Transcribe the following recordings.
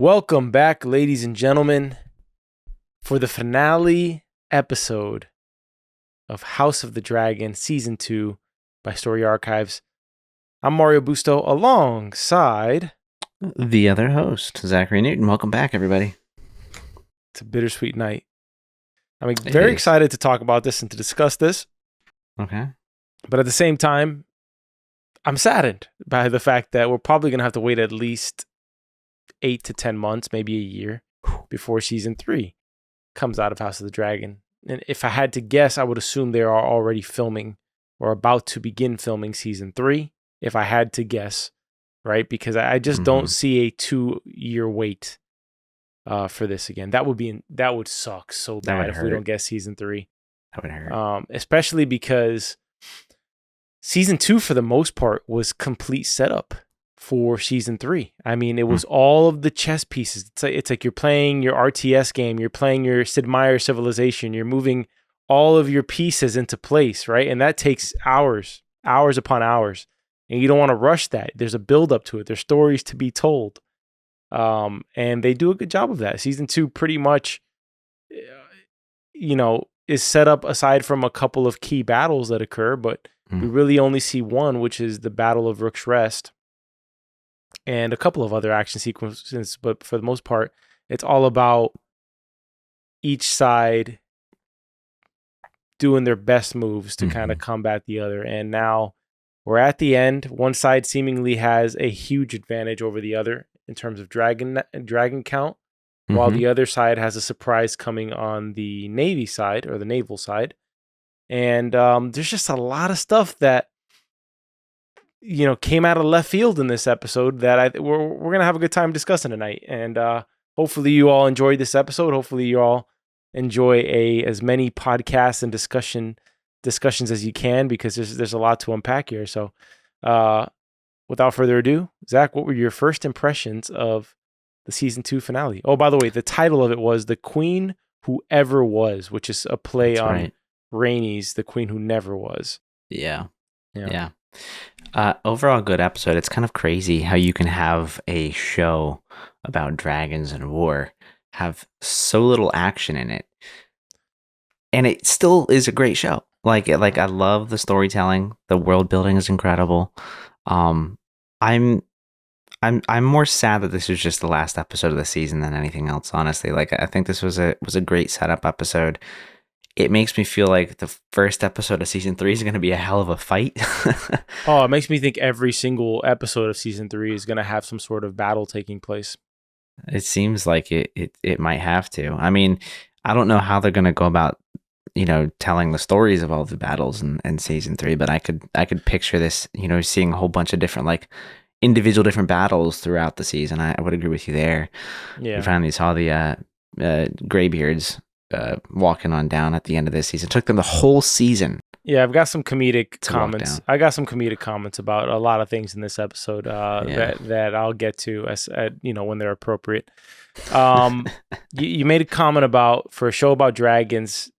Welcome back, ladies and gentlemen, for the finale episode of House of the Dragon Season 2 by Story Archives. I'm Mario Busto alongside the other host, Zachary Newton. Welcome back, everybody. It's a bittersweet night. I'm very excited to talk about this and to discuss this. Okay. But at the same time, I'm saddened by the fact that we're probably going to have to wait at least 8 to 10 months, maybe a year, before season 3 comes out of House of the Dragon. And if I had to guess, I would assume they are already filming or about to begin filming season 3, if I had to guess, right? Because I just don't see a 2-year wait for this again. That would suck so bad if we don't get season 3. That would hurt. Especially because season 2, for the most part, was complete setup for season 3. I mean, it was all of the chess pieces. It's like you're playing your RTS game, you're playing your Sid Meier's Civilization, you're moving all of your pieces into place, right? And that takes hours upon hours. And you don't want to rush that. There's a build up to it. There's stories to be told. And they do a good job of that. Season 2 pretty much, is set up aside from a couple of key battles that occur, but we really only see one, which is the Battle of Rook's Rest, and a couple of other action sequences, but for the most part, it's all about each side doing their best moves to kind of combat the other. And now we're at the end. One side seemingly has a huge advantage over the other in terms of dragon count, while the other side has a surprise coming on the Navy side, or the naval side. And there's just a lot of stuff that came out of left field in this episode that we're gonna have a good time discussing tonight. And hopefully you all enjoyed this episode. Hopefully you all enjoy as many podcasts and discussions as you can, because there's a lot to unpack here. So without further ado, Zach, what were your first impressions of the season 2 finale? Oh, by the way, the title of it was The Queen Who Ever Was, which is a play on Rhaenys, The Queen Who Never Was. Yeah. Overall good episode. It's kind of crazy how you can have a show about dragons and war have so little action in it, and it still is a great show. Like I love the storytelling. The world building is incredible. I'm more sad that this was just the last episode of the season than anything else, honestly. Like, I think this was a great setup episode. It makes me feel like the first episode of season 3 is going to be a hell of a fight. Oh, it makes me think every single episode of season 3 is going to have some sort of battle taking place. It seems like it might have to. I mean, I don't know how they're going to go about, telling the stories of all the battles in season 3, but I could picture this, seeing a whole bunch of different, like, individual different battles throughout the season. I would agree with you there. Yeah. We finally saw the Greybeards walking on down at the end of this season. It took them the whole season. Yeah, I've got some comedic comments. I got some comedic comments about a lot of things in this episode that I'll get to as when they're appropriate. You made a comment about, for a show about dragons,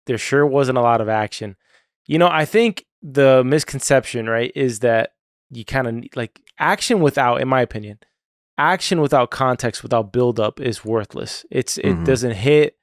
there sure wasn't a lot of action. I think the misconception, right, is that you kind of like action without, in my opinion, action without context, without build-up is worthless. It doesn't hit.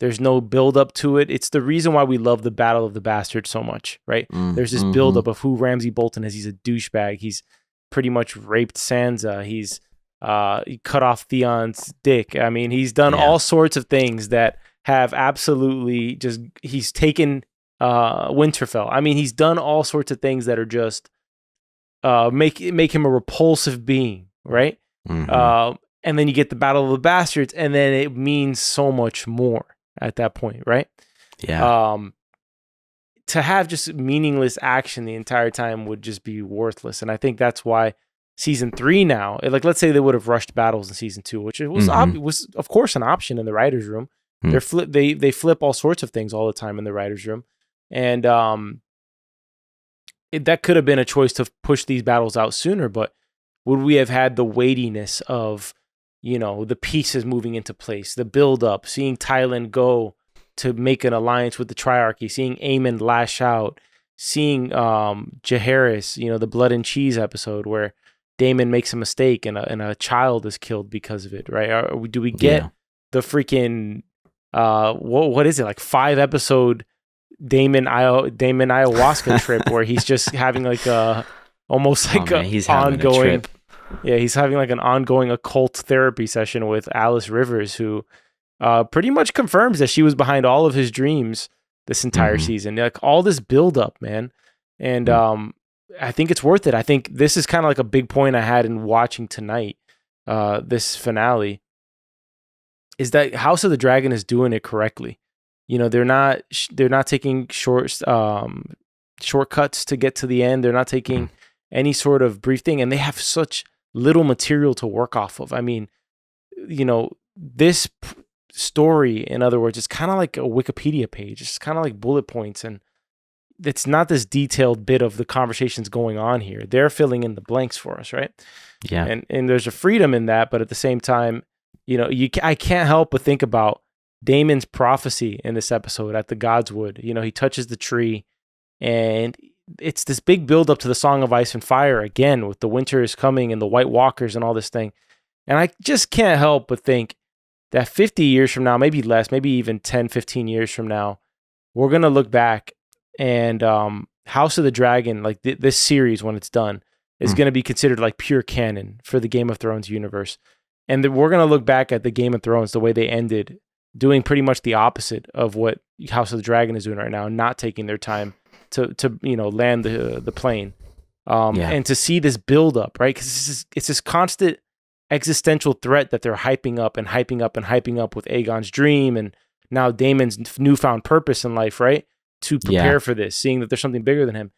There's no build-up to it. It's the reason why we love the Battle of the Bastards so much, right? There's this build-up of who Ramsay Bolton is. He's a douchebag. He's pretty much raped Sansa. He cut off Theon's dick. I mean, he's done all sorts of things that have absolutely just... He's taken Winterfell. I mean, he's done all sorts of things that are just make him a repulsive being, right? And then you get the Battle of the Bastards, and then it means so much more at that point, right? Yeah. To have just meaningless action the entire time would just be worthless. And I think that's why season 3 now, like, let's say they would have rushed battles in season 2, which was of course an option in the writer's room. They flip all sorts of things all the time in the writer's room. And that could have been a choice to push these battles out sooner, but would we have had the weightiness of, the pieces moving into place, the build up, seeing Tyland go to make an alliance with the Triarchy, seeing Aemond lash out, seeing Jaehaerys, the blood and cheese episode where Daemon makes a mistake and a child is killed because of it, right? Or do we get the freaking what is it, like 5-episode Daemon ayahuasca trip where he's just having like a almost like he's ongoing he's having like an ongoing occult therapy session with Alice Rivers, who pretty much confirms that she was behind all of his dreams this entire season. Like all this build up, man. And I think it's worth it. I think this is kind of like a big point I had in watching tonight, this finale, is that House of the Dragon is doing it correctly. You know, they're not taking shortcuts to get to the end. They're not taking any sort of brief thing, and they have such little material to work off of. I mean, you know, this story, in other words, it's kind of like a Wikipedia page. It's kind of like bullet points, and it's not this detailed bit of the conversations going on here. They're filling in the blanks for us, right? Yeah. And there's a freedom in that, but at the same time, you know, I can't help but think about Daemon's prophecy in this episode at the Godswood. You know, he touches the tree, and it's this big build up to the Song of Ice and Fire again, with the winter is coming and the White Walkers and all this thing. And I just can't help but think that 50 years from now, maybe less, maybe even 10, 15 years from now, we're going to look back and House of the Dragon, like this series, when it's done, is going to be considered like pure canon for the Game of Thrones universe. And we're going to look back at the Game of Thrones, the way they ended, doing pretty much the opposite of what House of the Dragon is doing right now, not taking their time to you know, land the plane. And to see this build up, right? Because it's this constant existential threat that they're hyping up and hyping up and hyping up with Aegon's dream and now Daemon's newfound purpose in life, right? To prepare for this, seeing that there's something bigger than him.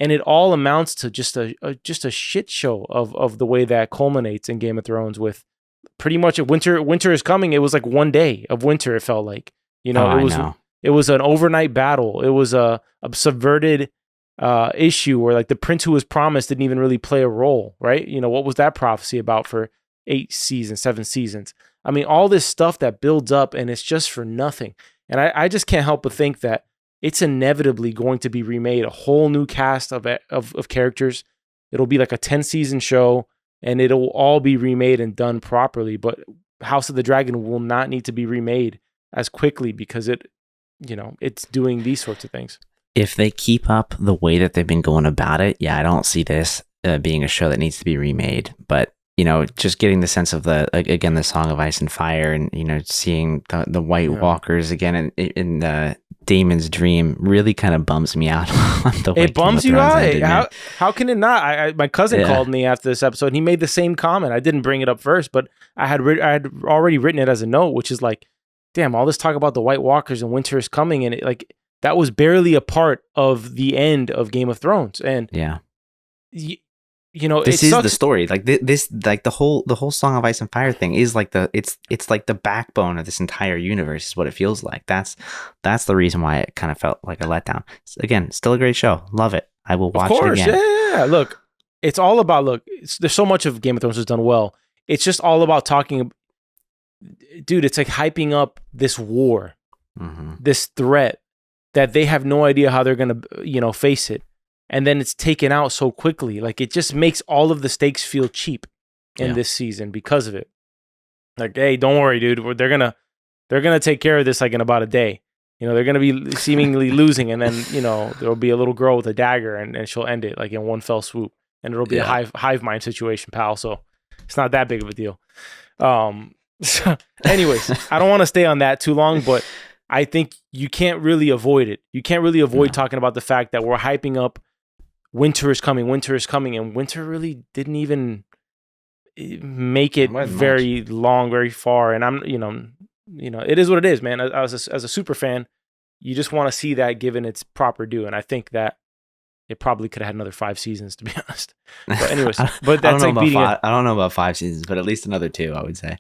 And it all amounts to just a shit show of the way that culminates in Game of Thrones with pretty much winter is coming. It was like one day of winter, it felt like. You know, it was an overnight battle. It was a subverted issue where like the prince who was promised didn't even really play a role, right? You know, what was that prophecy about for 7 seasons? I mean, all this stuff that builds up and it's just for nothing. And I just can't help but think that it's inevitably going to be remade, a whole new cast of characters. It'll be like a 10-season show, and it'll all be remade and done properly. But House of the Dragon will not need to be remade as quickly because it's doing these sorts of things. If they keep up the way that they've been going about it, I don't see this being a show that needs to be remade. But you know, just getting the sense of the Song of Ice and Fire, and you know, seeing the White Walkers again in Daemon's dream really kind of bums me out. It bums you out. How can it not? My cousin called me after this episode, and he made the same comment. I didn't bring it up first, but I had already written it as a note, which is like, damn, all this talk about the White Walkers and winter is coming, and it, like, that was barely a part of the end of Game of Thrones. And you know, this is the story. Like this, like the whole Song of Ice and Fire thing is like it's like the backbone of this entire universe. Is what it feels like. That's the reason why it kind of felt like a letdown. Again, still a great show. Love it. I will watch it again. Yeah. Look, it's all about there's so much of Game of Thrones is done well. It's just all about talking. Dude, it's like hyping up this war, this threat that they have no idea how they're gonna, you know, face it. And then it's taken out so quickly. Like, it just makes all of the stakes feel cheap in this season because of it. Like, hey, don't worry, dude. They're gonna take care of this like in about a day. You know, they're gonna be seemingly losing, and then, you know, there'll be a little girl with a dagger, and she'll end it like in one fell swoop, and it'll be a hive mind situation, pal. So it's not that big of a deal. So anyways, I don't want to stay on that too long, but I think you can't really avoid it. You can't really avoid talking about the fact that we're hyping up winter is coming, and winter really didn't even make it very long, very far. And I'm, you know, it is what it is, man. As a super fan, you just want to see that given its proper due. And I think that it probably could have had another 5 seasons, to be honest. But anyways, but that's like beating it. I don't know about 5 seasons, but at least another 2, I would say.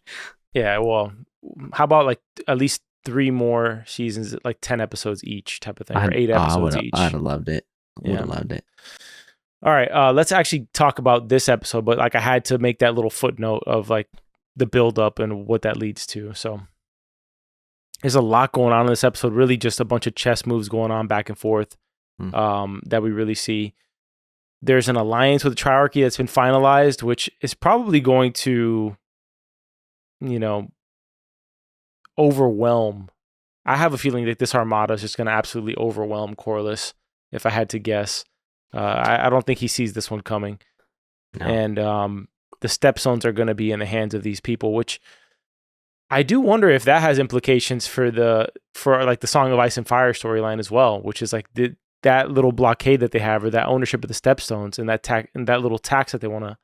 Yeah, well, how about like at least 3 more seasons, like 10 episodes each type of thing, or 8 episodes each? I'd have loved it. Would have loved it. All right, let's actually talk about this episode, but like I had to make that little footnote of like the build up and what that leads to. So there's a lot going on in this episode, really just a bunch of chess moves going on back and forth that we really see. There's an alliance with the Triarchy that's been finalized, which is probably going to, overwhelm. I have a feeling that this armada is just going to absolutely overwhelm Corlys, if I had to guess. I don't think he sees this one coming. No. And the Stepstones are going to be in the hands of these people, which I do wonder if that has implications for the Song of Ice and Fire storyline as well, which is like that little blockade that they have, or that ownership of the Stepstones, and that little tax that they want to,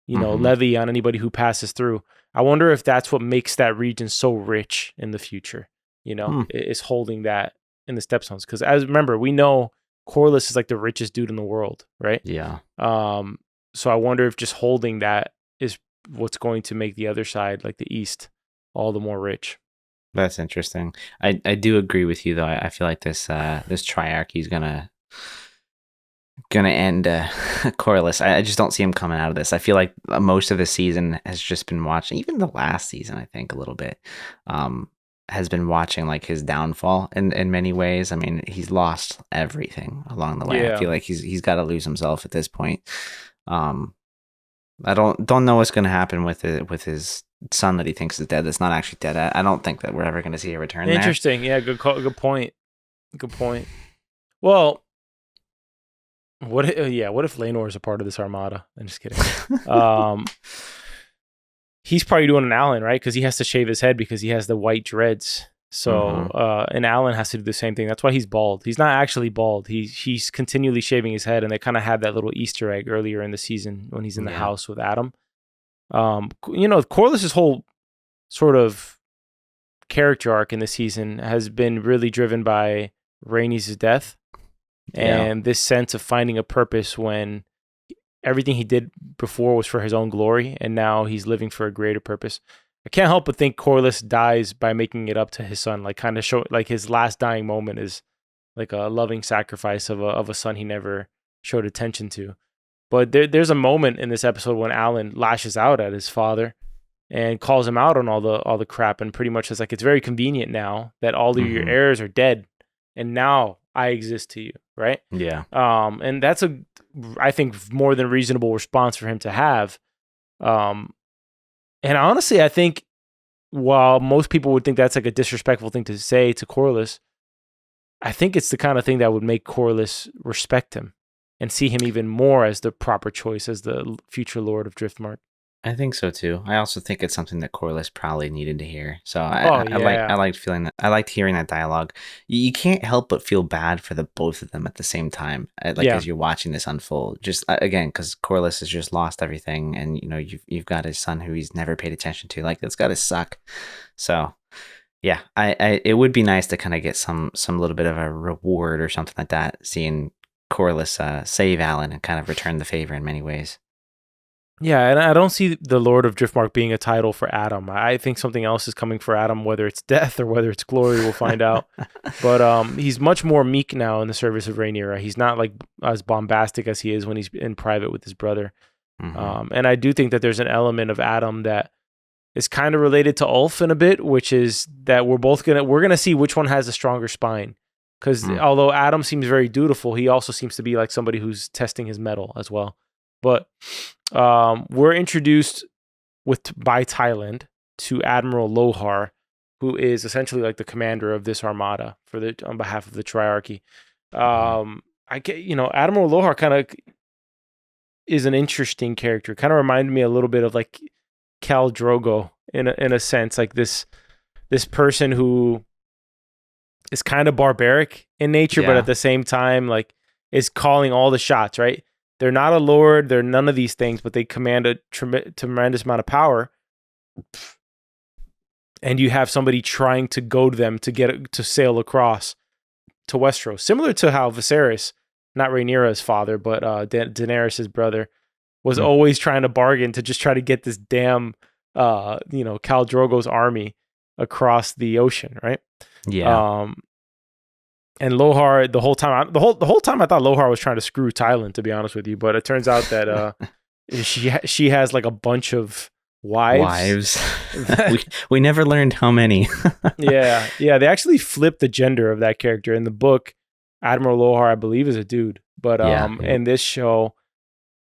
levy on anybody who passes through. I wonder if that's what makes that region so rich in the future. Is holding that in the Stepstones, because remember, we know Corlys is like the richest dude in the world, right? Yeah. So I wonder if just holding that is what's going to make the other side, like the East, all the more rich. That's interesting. I do agree with you though. I feel like this Triarchy is gonna end Corlys. I just don't see him coming out of this. I feel like most of the season has just been watching, even the last season, I think a little bit, has been watching like his downfall in many ways. I mean, he's lost everything along the way. Yeah. I feel like he's got to lose himself at this point. I don't know what's going to happen with his son that he thinks is dead. That's not actually dead. I don't think that we're ever going to see a return. Interesting. There. Yeah. Good point. Well, what if Rhaenyra is a part of this armada? I'm just kidding. He's probably doing an Alan, right? Because he has to shave his head because he has the white dreads. So, and Alan has to do the same thing. That's why he's bald. He's not actually bald. He's continually shaving his head, and they kind of had that little Easter egg earlier in the season when he's in the house with Adam. Corlys' whole sort of character arc in the season has been really driven by Rhaenys' death and this sense of finding a purpose when everything he did before was for his own glory, and now he's living for a greater purpose. I can't help but think Corlys dies by making it up to his son, like kind of show like his last dying moment is like a loving sacrifice of a son he never showed attention to. But there's a moment in this episode when Alan lashes out at his father and calls him out on all the crap, and pretty much is like, it's very convenient now that all of your heirs are dead, and now I exist to you, right? Yeah. And that's I think more than reasonable response for him to have. And honestly, I think while most people would think that's like a disrespectful thing to say to Corlys, I think it's the kind of thing that would make Corlys respect him and see him even more as the proper choice as the future Lord of Driftmark. I think so too. I also think it's something that Corlys probably needed to hear. So I liked feeling that. I liked hearing that dialogue. You can't help but feel bad for the both of them at the same time, as you're watching this unfold. Just again, because Corlys has just lost everything, and you've got his son who he's never paid attention to. Like, that's got to suck. So yeah, it would be nice to kind of get some little bit of a reward or something like that, seeing Corlys save Alan and kind of return the favor in many ways. Yeah, and I don't see the Lord of Driftmark being a title for Adam. I think something else is coming for Adam, whether it's death or whether it's glory, we'll find out. But he's much more meek now in the service of Rhaenyra. He's not like as bombastic as he is when he's in private with his brother. And I do think that there's an element of Adam that is kind of related to Ulf in a bit, which is that we're gonna see which one has a stronger spine. Because although Adam seems very dutiful, he also seems to be like somebody who's testing his mettle as well. But we're introduced by Thailand to Admiral Lohar, who is essentially like the commander of this armada on behalf of the Triarchy. Admiral Lohar kind of is an interesting character. Kind of reminded me a little bit of like Khal Drogo in a sense, like this person who is kind of barbaric in nature, but at the same time like is calling all the shots, right? They're not a lord. They're none of these things, but they command a tremendous amount of power. And you have somebody trying to goad them to sail across to Westeros, similar to how Viserys, not Rhaenyra's father, but Daenerys' brother, was always trying to bargain to just try to get this damn, Khal Drogo's army across the ocean, right? Yeah. And Lohar, the whole time I thought Lohar was trying to screw Thailand, to be honest with you. But it turns out that she has like a bunch of wives. we never learned how many. yeah. They actually flipped the gender of that character in the book. Admiral Lohar, I believe, is a dude, but in this show,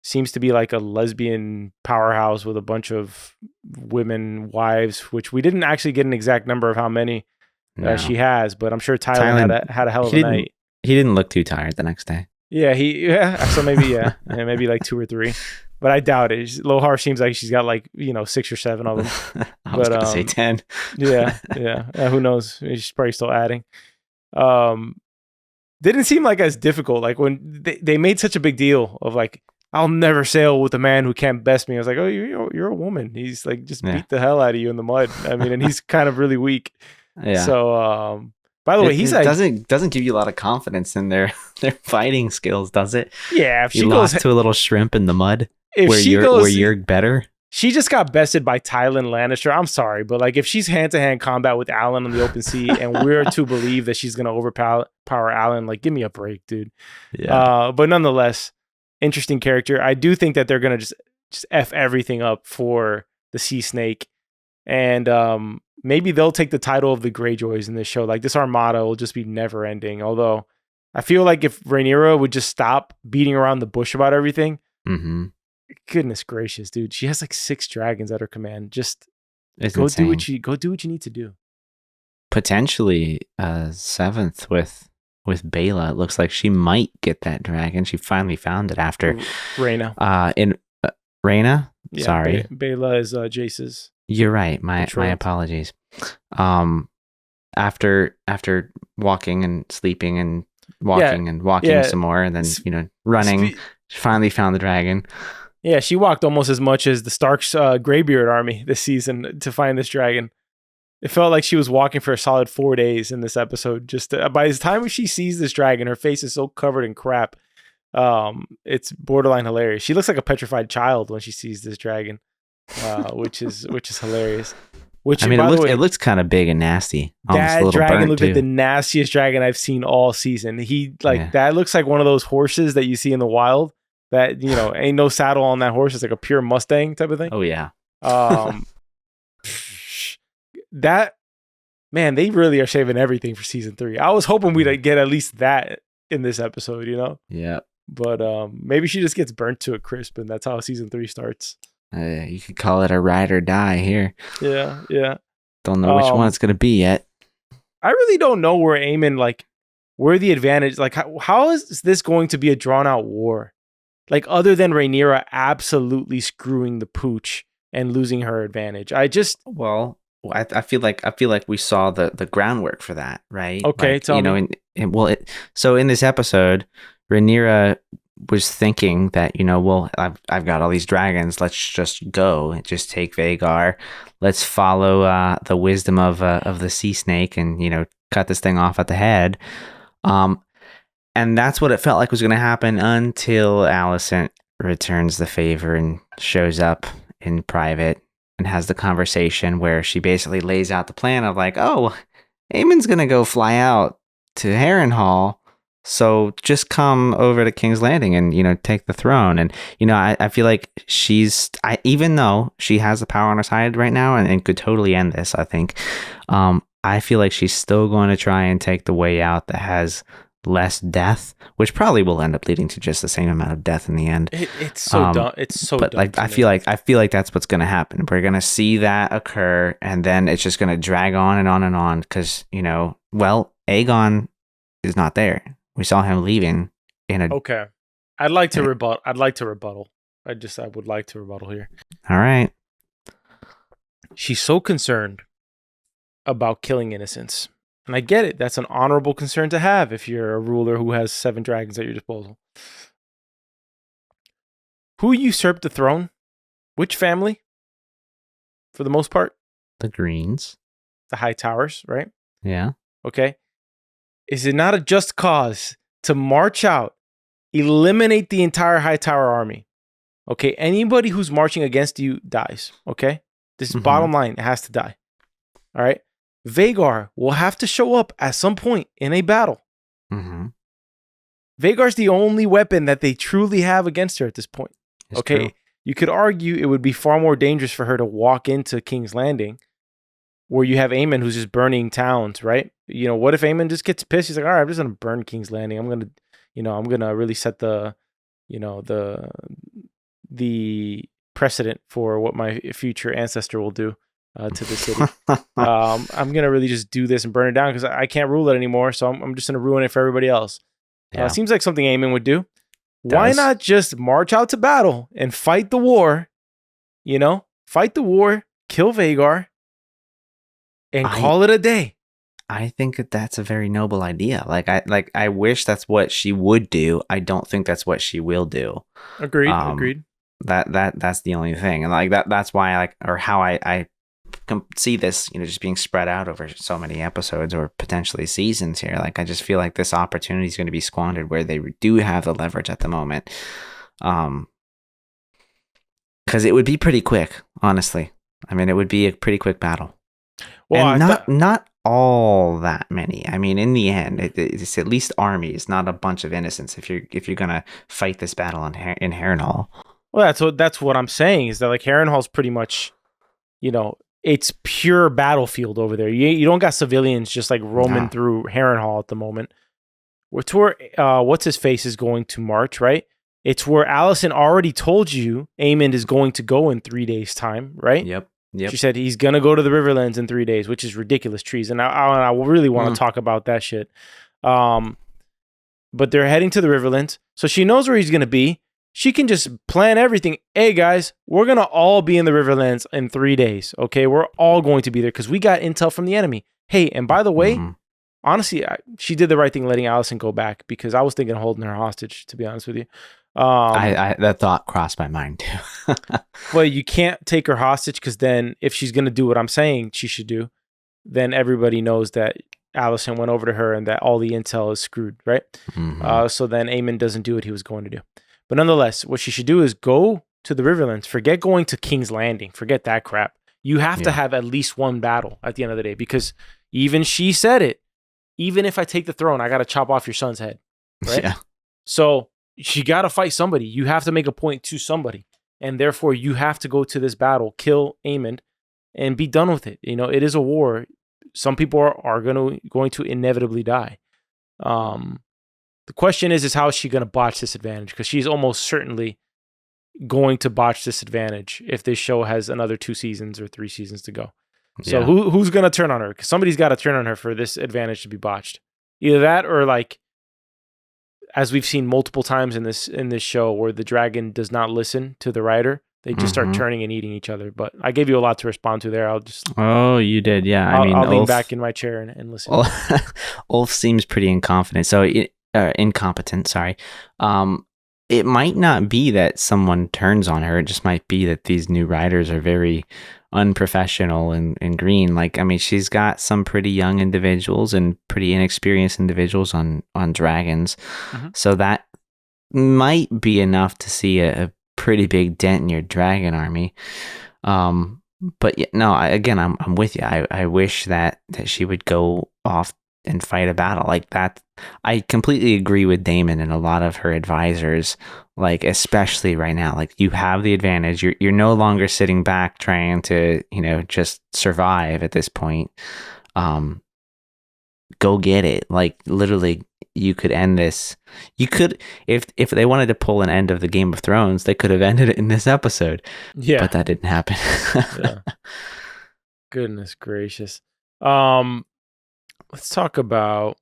seems to be like a lesbian powerhouse with a bunch of women wives, which we didn't actually get an exact number of how many she has, but I'm sure Tylen had a hell of a night. He didn't look too tired the next day. Yeah, so maybe maybe like 2 or 3, but I doubt it. Lohar seems like she's got like 6 or 7 of them. I was gonna say 10. yeah. Who knows? She's probably still adding. Didn't seem like as difficult. Like when they made such a big deal of like, I'll never sail with a man who can't best me. I was like, oh, you're a woman. He's like just beat the hell out of you in the mud. I mean, and he's kind of really weak. Yeah. So, by the way, he's like doesn't give you a lot of confidence in their fighting skills, does it? Yeah, if she lost to a little shrimp in the mud, where you're better. She just got bested by Tylen Lannister. I'm sorry, but like if she's hand-to-hand combat with Alan on the open sea, and we're to believe that she's gonna overpower Alan, like give me a break, dude. Yeah. But nonetheless, interesting character. I do think that they're gonna just F everything up for the Sea Snake, and maybe they'll take the title of the Greyjoys in this show. Like this Armada will just be never ending. Although I feel like if Rhaenyra would just stop beating around the bush about everything. Mm-hmm. Goodness gracious, dude. She has like 6 dragons at her command. Just go do what you need to do. Potentially 7th with Baela. It looks like she might get that dragon. She finally found it after Rhaena. Rhaena? Yeah, sorry. Baela is Jace's. You're right. My apologies. After walking and sleeping and walking some more, and then running, she finally found the dragon. Yeah, she walked almost as much as the Stark's Greybeard army this season to find this dragon. It felt like she was walking for a solid 4 days in this episode. Just by the time she sees this dragon, her face is so covered in crap. It's borderline hilarious. She looks like a petrified child when she sees this dragon, which is hilarious. Which, I mean, it looks kind of big and nasty. That dragon looked like the nastiest dragon I've seen all season. That looks like one of those horses that you see in the wild. That, ain't no saddle on that horse. It's like a pure Mustang type of thing. Oh, yeah. That, man, they really are saving everything for season 3. I was hoping we'd get at least that in this episode, Yeah. But maybe she just gets burnt to a crisp, and that's how season 3 starts. You could call it a ride or die here. Yeah. Don't know which one it's going to be yet. I really don't know where Aemond, where the advantage, how is this going to be a drawn-out war? Like, other than Rhaenyra absolutely screwing the pooch and losing her advantage. I feel like we saw the groundwork for that, right? Okay, tell me. So in this episode, Rhaenyra was thinking that, I've got all these dragons. Let's just go. Just take Vhagar. Let's follow the wisdom of the sea snake and, cut this thing off at the head. And that's what it felt like was going to happen until Alicent returns the favor and shows up in private and has the conversation where she basically lays out the plan of like, oh, Aemond's going to go fly out to Harrenhal. So just come over to King's Landing and, take the throne. And, I feel like even though she has the power on her side right now and could totally end this, I think, I feel like she's still going to try and take the way out that has less death, which probably will end up leading to just the same amount of death in the end. It's so dumb. It's so but dumb. But I feel like that's what's going to happen. We're going to see that occur, and then it's just going to drag on and on and on because, Aegon is not there. We saw him leaving Okay. I'd like to rebuttal. I would like to rebuttal here. All right. She's so concerned about killing innocents. And I get it. That's an honorable concern to have if you're a ruler who has 7 dragons at your disposal. Who usurped the throne? Which family? For the most part? The Greens. The High Towers, right? Yeah. Okay. Is it not a just cause to march out, eliminate the entire High Tower army? Okay. Anybody who's marching against you dies. Okay. This is bottom line. It has to die. All right. Vhagar will have to show up at some point in a battle. Mm-hmm. Vhagar's the only weapon that they truly have against her at this point. It's true. You could argue it would be far more dangerous for her to walk into King's Landing, where you have Aemond who's just burning towns, right? What if Aemond just gets pissed? He's like, all right, I'm just gonna burn King's Landing. I'm gonna really set the the precedent for what my future ancestor will do to the city. I'm gonna really just do this and burn it down because I can't rule it anymore. So I'm just gonna ruin it for everybody else. Seems like something Aemond would do. Why not just march out to battle and fight the war? You know, fight the war, kill Vhagar, and call it a day. I think that's a very noble idea. I wish that's what she would do. I don't think that's what she will do. Agreed. That's the only thing, and that's why how I see this, just being spread out over so many episodes or potentially seasons here. I just feel like this opportunity is going to be squandered where they do have the leverage at the moment. Because it would be pretty quick, honestly. I mean, it would be a pretty quick battle. Well, and not all that many. I mean, in the end, it's at least armies, not a bunch of innocents. If you're gonna fight this battle in Harrenhal. Well, that's what I'm saying is that Harrenhal's pretty much, it's pure battlefield over there. You don't got civilians just roaming through Harrenhal at the moment. It's where what's his face is going to march, right? It's where Alicent already told you Aemond is going to go in 3 days' time, right? Yep. She said he's going to go to the Riverlands in 3 days, which is ridiculous treason. I really want to talk about that shit. But they're heading to the Riverlands. So she knows where he's going to be. She can just plan everything. Hey, guys, we're going to all be in the Riverlands in 3 days. Okay, we're all going to be there because we got intel from the enemy. Hey, and by the way, honestly, she did the right thing letting Alicent go back because I was thinking of holding her hostage, to be honest with you. That thought crossed my mind too. Well, you can't take her hostage because then if she's going to do what I'm saying she should do, then everybody knows that Alicent went over to her and that all the intel is screwed, right? So then Aemond doesn't do what he was going to do. But nonetheless, what she should do is go to the Riverlands. Forget going to King's Landing. Forget that crap. You have to have at least one battle at the end of the day because even she said it. Even if I take the throne, I got to chop off your son's head, right? Yeah. So you got to fight somebody. You have to make a point to somebody. And therefore, you have to go to this battle, kill Aemond, and be done with it. It is a war. Some people are going to inevitably die. The question is how is she going to botch this advantage? Because she's almost certainly going to botch this advantage if this show has another 2 seasons or 3 seasons to go. So who's going to turn on her? Because somebody's got to turn on her for this advantage to be botched. Either that or as we've seen multiple times in this show where the dragon does not listen to the writer, they just start turning and eating each other. But I gave you a lot to respond to there. I'll just... Oh, you did, yeah. I'll lean back in my chair and listen. Ulf seems pretty incompetent. Incompetent, sorry. It might not be that someone turns on her. It just might be that these new writers are very unprofessional and green. She's got some pretty young individuals and pretty inexperienced individuals on dragons. So that might be enough to see a pretty big dent in your dragon army. But no, I'm with you. I wish that she would go off and fight a battle like that. I completely agree with Daemon and a lot of her advisors, especially right now. You have the advantage. You're no longer sitting back trying to, just survive at this point. Go get it. Literally, you could end this. You could, if they wanted to pull an end of the Game of Thrones, they could have ended it in this episode. Yeah. But that didn't happen. Yeah. Goodness gracious. Let's talk about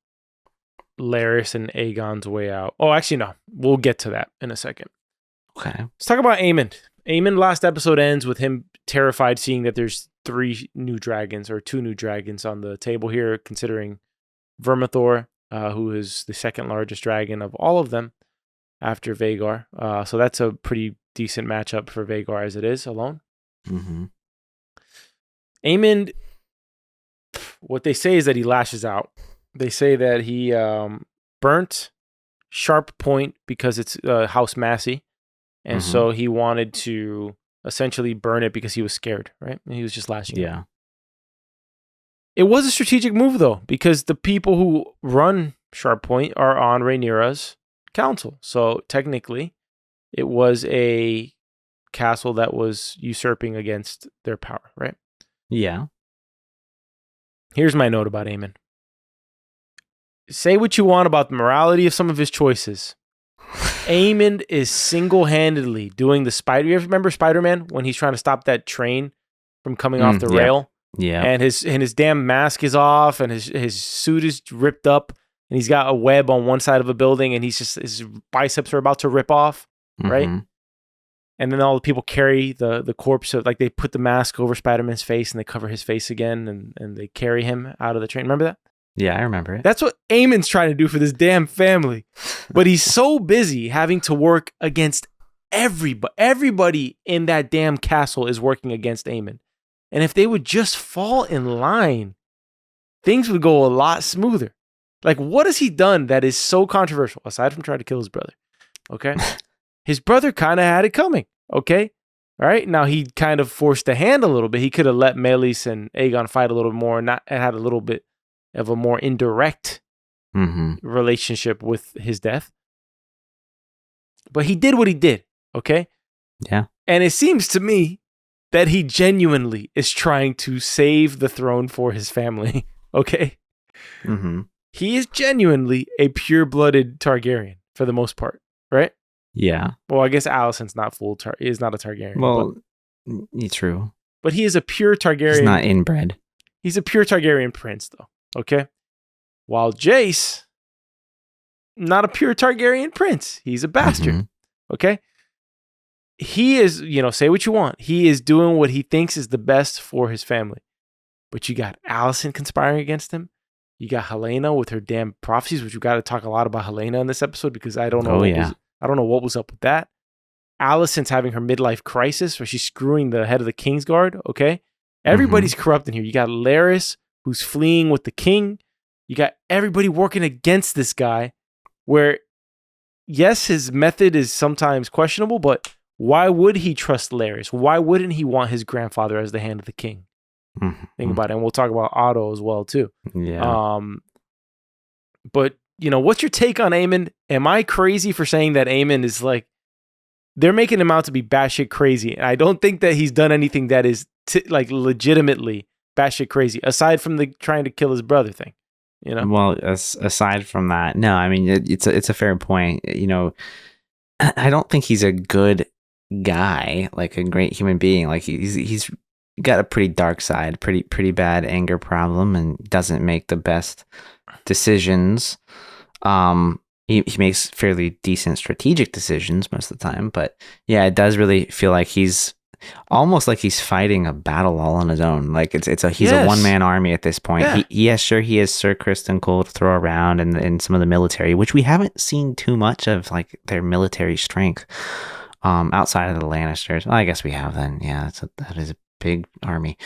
Larys and Aegon's way out. Oh, actually, no. We'll get to that in a second. Okay. Let's talk about Aemond. Aemond last episode ends with him terrified seeing that there's 2 new dragons on the table here, considering Vermithor, who is the second largest dragon of all of them after Vhagar. So that's a pretty decent matchup for Vhagar as it is alone. Aemond... What they say is that he lashes out. They say that he burnt Sharp Point because it's House Massey. And so he wanted to essentially burn it because he was scared, right? And he was just lashing out. It was a strategic move, though, because the people who run Sharp Point are on Rhaenyra's council. So technically, it was a castle that was usurping against their power, right? Yeah. Here's my note about Aemond. Say what you want about the morality of some of his choices. Aemond is single-handedly doing the spider. You ever remember Spider-Man when he's trying to stop that train from coming off the rail? Yeah. And his damn mask is off, and his suit is ripped up, and he's got a web on one side of a building, and his biceps are about to rip off, right? And then all the people carry the corpse, like they put the mask over Spider-Man's face, and they cover his face again, and they carry him out of the train. Remember that? Yeah, I remember it. That's what Aemon's trying to do for this damn family. But he's so busy having to work against everybody. Everybody in that damn castle is working against Aemond. And if they would just fall in line, things would go a lot smoother. Like, what has he done that is so controversial, aside from trying to kill his brother? Okay? His brother kind of had it coming. Okay? All right? Now, he kind of forced the hand a little bit. He could have let Meleys and Aegon fight a little more and had a little bit of a more indirect relationship with his death. But he did what he did, okay? Yeah. And it seems to me that he genuinely is trying to save the throne for his family, okay? He is genuinely a pure-blooded Targaryen for the most part, right? Yeah. Well, I guess Alicent's not is not a Targaryen. Well, true. But he is a pure Targaryen. He's not inbred. He's a pure Targaryen prince, though. Okay. While Jace, not a pure Targaryen prince. He's a bastard. Okay. He is, say what you want. He is doing what he thinks is the best for his family. But you got Alicent conspiring against him. You got Helaena with her damn prophecies, which we got to talk a lot about Helaena in this episode because I don't know. I don't know what was up with that. Alicent's having her midlife crisis where she's screwing the head of the Kingsguard. Okay. Everybody's corrupt in here. You got Larys, who's fleeing with the king. You got everybody working against this guy where, yes, his method is sometimes questionable, but why would he trust Larys? Why wouldn't he want his grandfather as the hand of the king? Think about it. And we'll talk about Otto as well, too. Yeah. But, what's your take on Aemond? Am I crazy for saying that Aemond is like, they're making him out to be batshit crazy. And I don't think that he's done anything that is legitimately batshit crazy, aside from the trying to kill his brother thing, Well, aside from that, no, I mean, it's a fair point. I don't think he's a good guy, like a great human being. Like he's got a pretty dark side, pretty bad anger problem, and doesn't make the best decisions. He makes fairly decent strategic decisions most of the time, but yeah, it does really feel like he's almost like he's fighting a battle all on his own. Like he's a one-man army at this point. Yeah. He has Sir Criston Cole to throw around and some of the military, which we haven't seen too much of, like their military strength outside of the Lannisters. Well, I guess we have then. Yeah, that is a big army.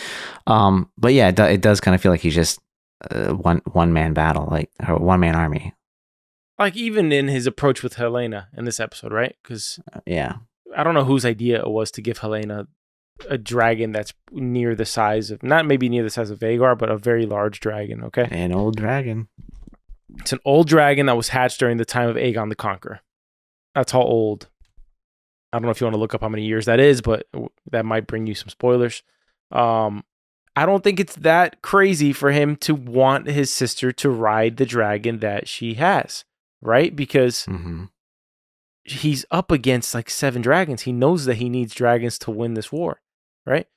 But yeah, it does kind of feel like he's just one-man battle, like a one-man army. Like even in his approach with Helaena in this episode, right? Because I don't know whose idea it was to give Helaena a dragon that's near the size of, not maybe near the size of Vhagar, but a very large dragon, okay? An old dragon. It's an old dragon that was hatched during the time of Aegon the Conqueror. That's how old. I don't know if you want to look up how many years that is, but that might bring you some spoilers. I don't think it's that crazy for him to want his sister to ride the dragon that she has, right? Because he's up against like 7 dragons. He knows that he needs dragons to win this war, right?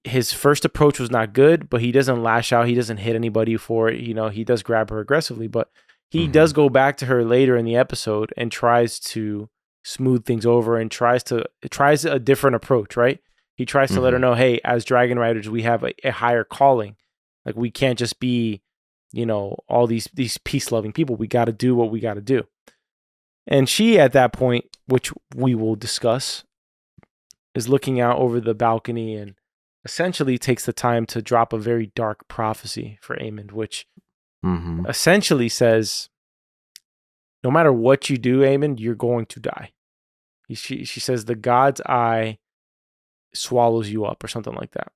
His first approach was not good, but he doesn't lash out. He doesn't hit anybody for it. He does grab her aggressively, but he does go back to her later in the episode and tries to smooth things over and tries a different approach, right? He tries to let her know, hey, as dragon riders, we have a higher calling. Like we can't just be, all these peace-loving people. We got to do what we got to do. And she, at that point, which we will discuss, is looking out over the balcony and essentially takes the time to drop a very dark prophecy for Aemond, which essentially says, no matter what you do, Aemond, you're going to die. She says, the God's eye swallows you up or something like that.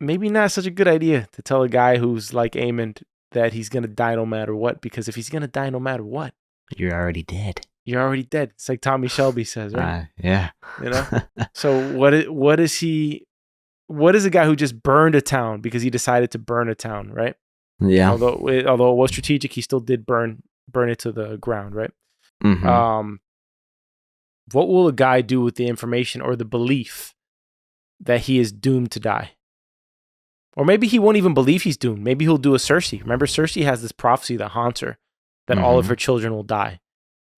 Maybe not such a good idea to tell a guy who's like Aemond that he's going to die no matter what, because if he's going to die no matter what, you're already dead. You're already dead. It's like Tommy Shelby says, right? Yeah. So what is a guy who just burned a town because he decided to burn a town, right? Yeah. Although it was strategic, he still did burn it to the ground, right? Mm-hmm. What will a guy do with the information or the belief that he is doomed to die? Or maybe he won't even believe he's doomed. Maybe he'll do a Cersei. Remember, Cersei has this prophecy that haunts her that all of her children will die.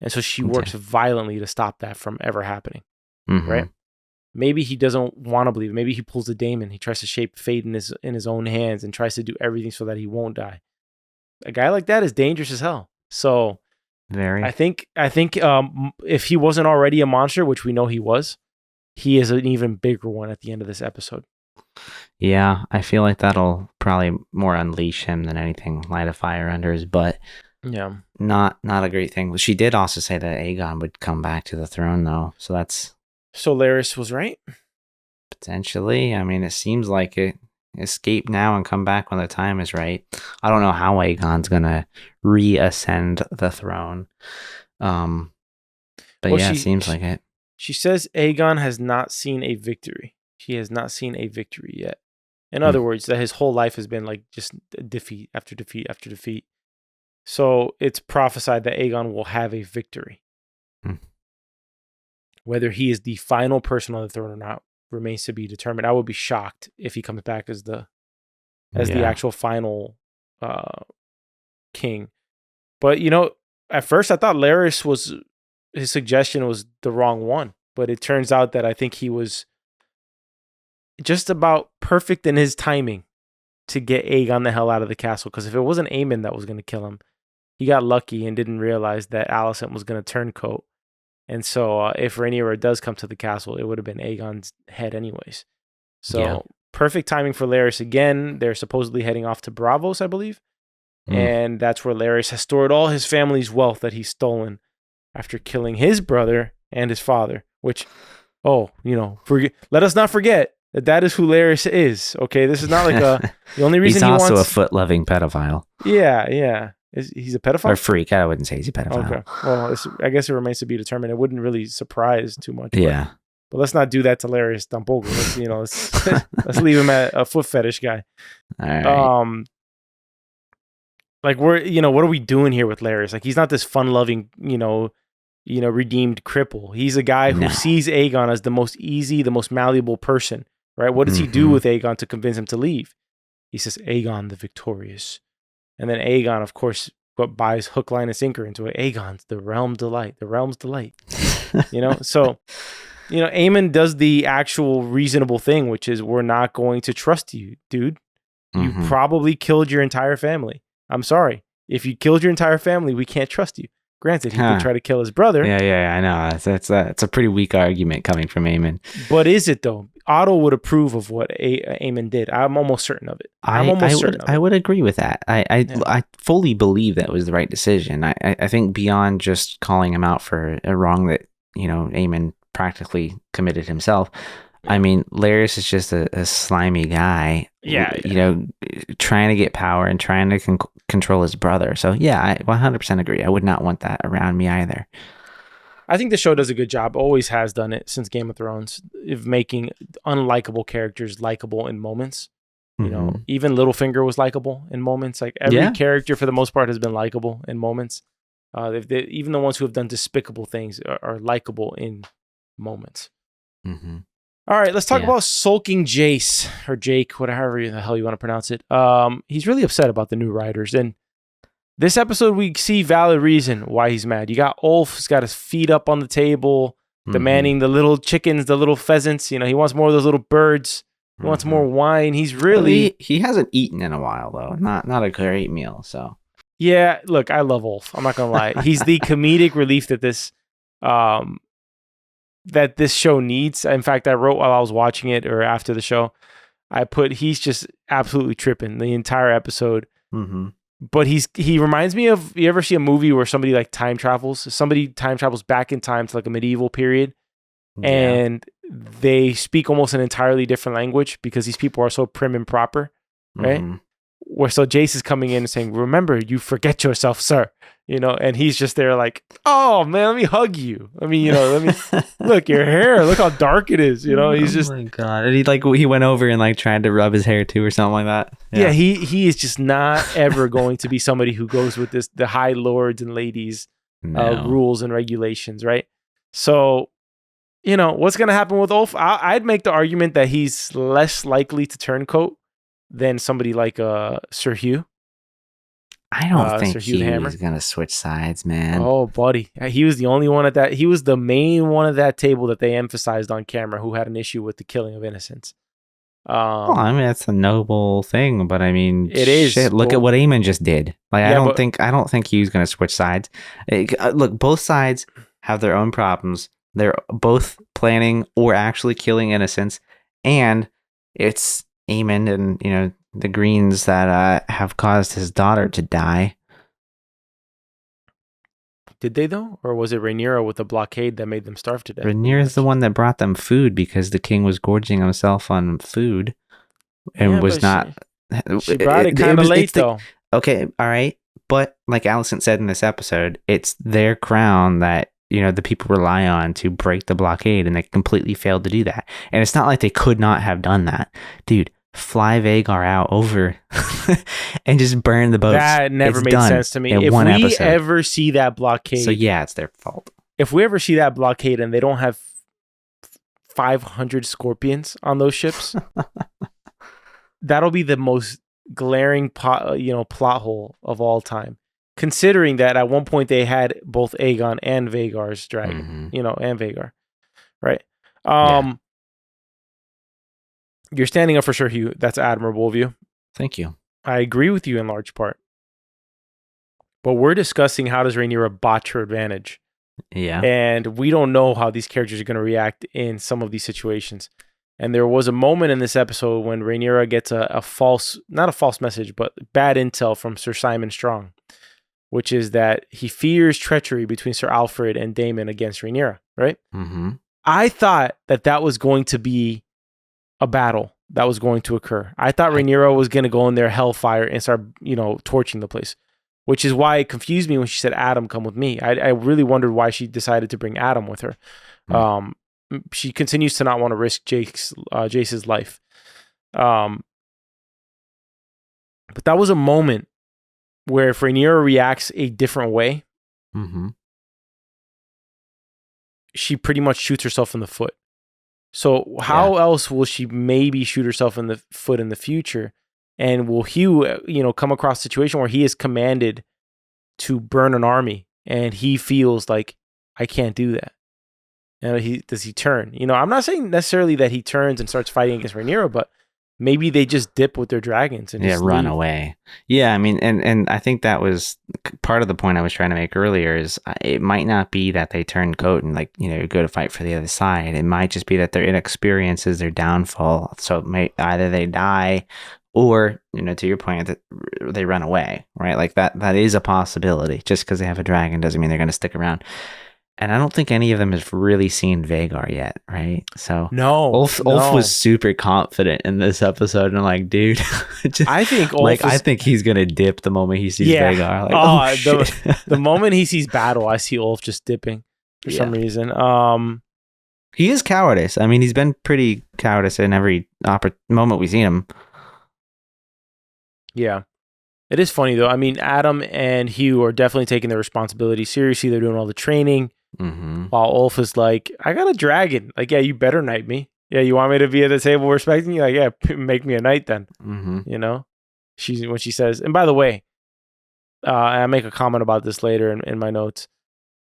And so she works violently to stop that from ever happening, right? Maybe he doesn't want to believe it. Maybe he pulls a Daemon. He tries to shape fate in his own hands and tries to do everything so that he won't die. A guy like that is dangerous as hell. So I think if he wasn't already a monster, which we know he was, he is an even bigger one at the end of this episode. Yeah, I feel like that'll probably more unleash him than anything, light a fire under his butt. Yeah. Not a great thing. She did also say that Aegon would come back to the throne, though. So Larys was right? Potentially. I mean, it seems like it. Escape now and come back when the time is right. I don't know how Aegon's going to reascend the throne. But it seems like it. She says Aegon has not seen a victory. He has not seen a victory yet. In other words, that his whole life has been like just defeat after defeat after defeat. So it's prophesied that Aegon will have a victory. Whether he is the final person on the throne or not remains to be determined. I would be shocked if he comes back as the actual final king. But at first I thought his suggestion was the wrong one. But it turns out that I think he was just about perfect in his timing to get Aegon the hell out of the castle. Because if it wasn't Aemond that was going to kill him, he got lucky and didn't realize that Alicent was going to turncoat. And so if Rhaenyra does come to the castle, it would have been Aegon's head anyways. So perfect timing for Larys again. They're supposedly heading off to Braavos, I believe. And that's where Larys has stored all his family's wealth that he's stolen after killing his brother and his father, which, let us not forget that is who Larys is. Okay, this is not like the only reason he's also a foot-loving pedophile. Yeah. He's a pedophile? Or freak. I wouldn't say he's a pedophile. Okay. Well, I guess it remains to be determined. It wouldn't really surprise too much. Yeah. But let's not do that to Larys tampoco. Let's leave him at a foot fetish guy. All right. What are we doing here with Larys? Like, he's not this fun-loving, redeemed cripple. He's a guy who sees Aegon as the most easy, the most malleable person, right? What does he do with Aegon to convince him to leave? He says, Aegon the victorious. And then Aegon, of course, buys hook, line, and sinker into it. Aegon's the realm's delight. So, Aemond does the actual reasonable thing, which is we're not going to trust you, dude. You probably killed your entire family. I'm sorry. If you killed your entire family, we can't trust you. Granted, he could try to kill his brother. Yeah, I know. It's a pretty weak argument coming from Aemond. But is it, though? Otto would approve of what Aemond did. I'm almost certain of it. I would agree with that. I fully believe that was the right decision. I think beyond just calling him out for a wrong that, Aemond practically committed himself. I mean, Larys is just a slimy guy. Yeah. Trying to get power and trying to control his brother. So, yeah, I 100% agree. I would not want that around me either. I think the show does a good job, always has done it since Game of Thrones, of making unlikable characters likable in moments. Even Littlefinger was likable in moments. Like, every character, for the most part, has been likable in moments. Even the ones who have done despicable things are likable in moments. All right, let's talk about sulking Jace, or Jake, whatever the hell you want to pronounce it. He's really upset about the new writers. And this episode, we see valid reason why he's mad. You got Ulf, he's got his feet up on the table, demanding the little chickens, the little pheasants. He wants more of those little birds. He wants more wine. He's really... He hasn't eaten in a while, though. Not a great meal, so... Yeah, look, I love Ulf. I'm not going to lie. He's the comedic relief that this show needs. In fact, I wrote while I was watching it, or after the show, I put, he's just absolutely tripping the entire episode. But he reminds me of, you ever see a movie where somebody like time travels? Somebody time travels back in time to like a medieval period, and they speak almost an entirely different language because these people are so prim and proper, right? so Jace is coming in and saying, "Remember, you forget yourself, sir." And he's just there like, "Oh man, let me hug you. Let me look your hair. Look how dark it is." He's just, oh my god, and he went over and like tried to rub his hair too or something like that. Yeah, he is just not ever going to be somebody who goes with the high lords and ladies rules and regulations, right? So, what's going to happen with Ulf? I'd make the argument that he's less likely to turncoat than somebody like Sir Hugh. I don't think he was going to switch sides, man. Oh, buddy. He was the only one he was the main one at that table that they emphasized on camera who had an issue with the killing of innocents. Well, I mean, that's a noble thing, but I mean, it is. Shit, look at what Aemond just did. Like, I don't think he's going to switch sides. Look, both sides have their own problems. They're both planning or actually killing innocents, and it's Aemond and the Greens that have caused his daughter to die. Did they though, or was it Rhaenyra with the blockade that made them starve to death? Rhaenyra's the one that brought them food because the king was gorging himself on food, and was not. She brought it kind of late though. Okay, all right, but like Alicent said in this episode, it's their crown that the people rely on to break the blockade, and they completely failed to do that. And it's not like they could not have done that, dude. Fly Vhagar out over and just burn the boats. That never made sense to me. If we ever see that blockade, so yeah, it's their fault. If we ever see that blockade and they don't have 500 scorpions on those ships, that'll be the most glaring plot hole of all time. Considering that at one point they had both Aegon and Vhagar's dragon, and Vhagar, right? You're standing up for Sir Hugh. That's admirable of you. Thank you. I agree with you in large part. But we're discussing how does Rhaenyra botch her advantage. Yeah. And we don't know how these characters are going to react in some of these situations. And there was a moment in this episode when Rhaenyra gets not a false message, but bad intel from Sir Simon Strong, which is that he fears treachery between Sir Alfred and Daemon against Rhaenyra, right? Mm-hmm. I thought that was going to be a battle that was going to occur. I thought Rhaenyra was going to go in there hellfire and start, torching the place, which is why it confused me when she said, "Adam, come with me." I really wondered why she decided to bring Adam with her. She continues to not want to risk Jace's life. But that was a moment where if Rhaenyra reacts a different way, she pretty much shoots herself in the foot. So how else will she maybe shoot herself in the foot in the future? And will Hugh, come across a situation where he is commanded to burn an army and he feels like, I can't do that? Does he turn? I'm not saying necessarily that he turns and starts fighting against Rhaenyra, but maybe they just dip with their dragons and just run leave. away. Yeah, I mean, and I think that was part of the point I was trying to make earlier is it might not be that they turn coat and go to fight for the other side. It might just be that their inexperience is their downfall. So either they die or, to your point, that they run away, right? Like that is a possibility. Just because they have a dragon doesn't mean they're going to stick around. And I don't think any of them has really seen Vhagar yet, right? So no, Ulf was super confident in this episode, and I'm like, dude, I think I think he's gonna dip the moment he sees Vhagar. Like, shit. The moment he sees battle, I see Ulf just dipping for some reason. He is cowardice. I mean, he's been pretty cowardice in every moment we've seen him. Yeah. It is funny though. I mean, Adam and Hugh are definitely taking their responsibility seriously. They're doing all the training. While Ulf is like, I got a dragon. Like, yeah, you better knight me. Yeah, you want me to be at the table respecting you? Like, yeah, make me a knight then. When she says, and by the way, I make a comment about this later in my notes.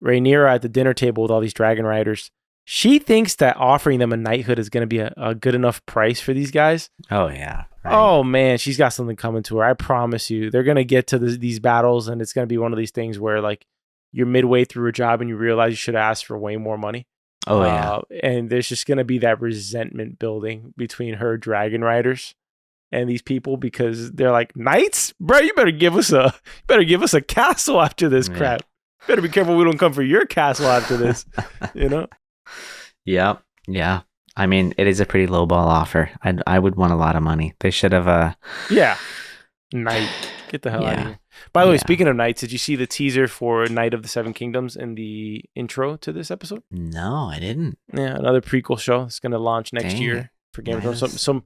Rhaenyra at the dinner table with all these dragon riders, she thinks that offering them a knighthood is going to be a good enough price for these guys. Oh, yeah. Right. Oh, man, she's got something coming to her. I promise you. They're going to get to these battles, and it's going to be one of these things where, like, you're midway through a job and you realize you should have asked for way more money. Oh, yeah. And there's just going to be that resentment building between her dragon riders and these people because they're like, knights? Bro, you better give us a castle after this crap. Better be careful we don't come for your castle after this, Yep. Yeah. I mean, it is a pretty low ball offer. I would want a lot of money. They should have Night. Get the hell out of here. By the way, speaking of knights, did you see the teaser for Knight of the Seven Kingdoms in the intro to this episode? No, I didn't. Yeah, another prequel show. It's going to launch next year for Game of Thrones. So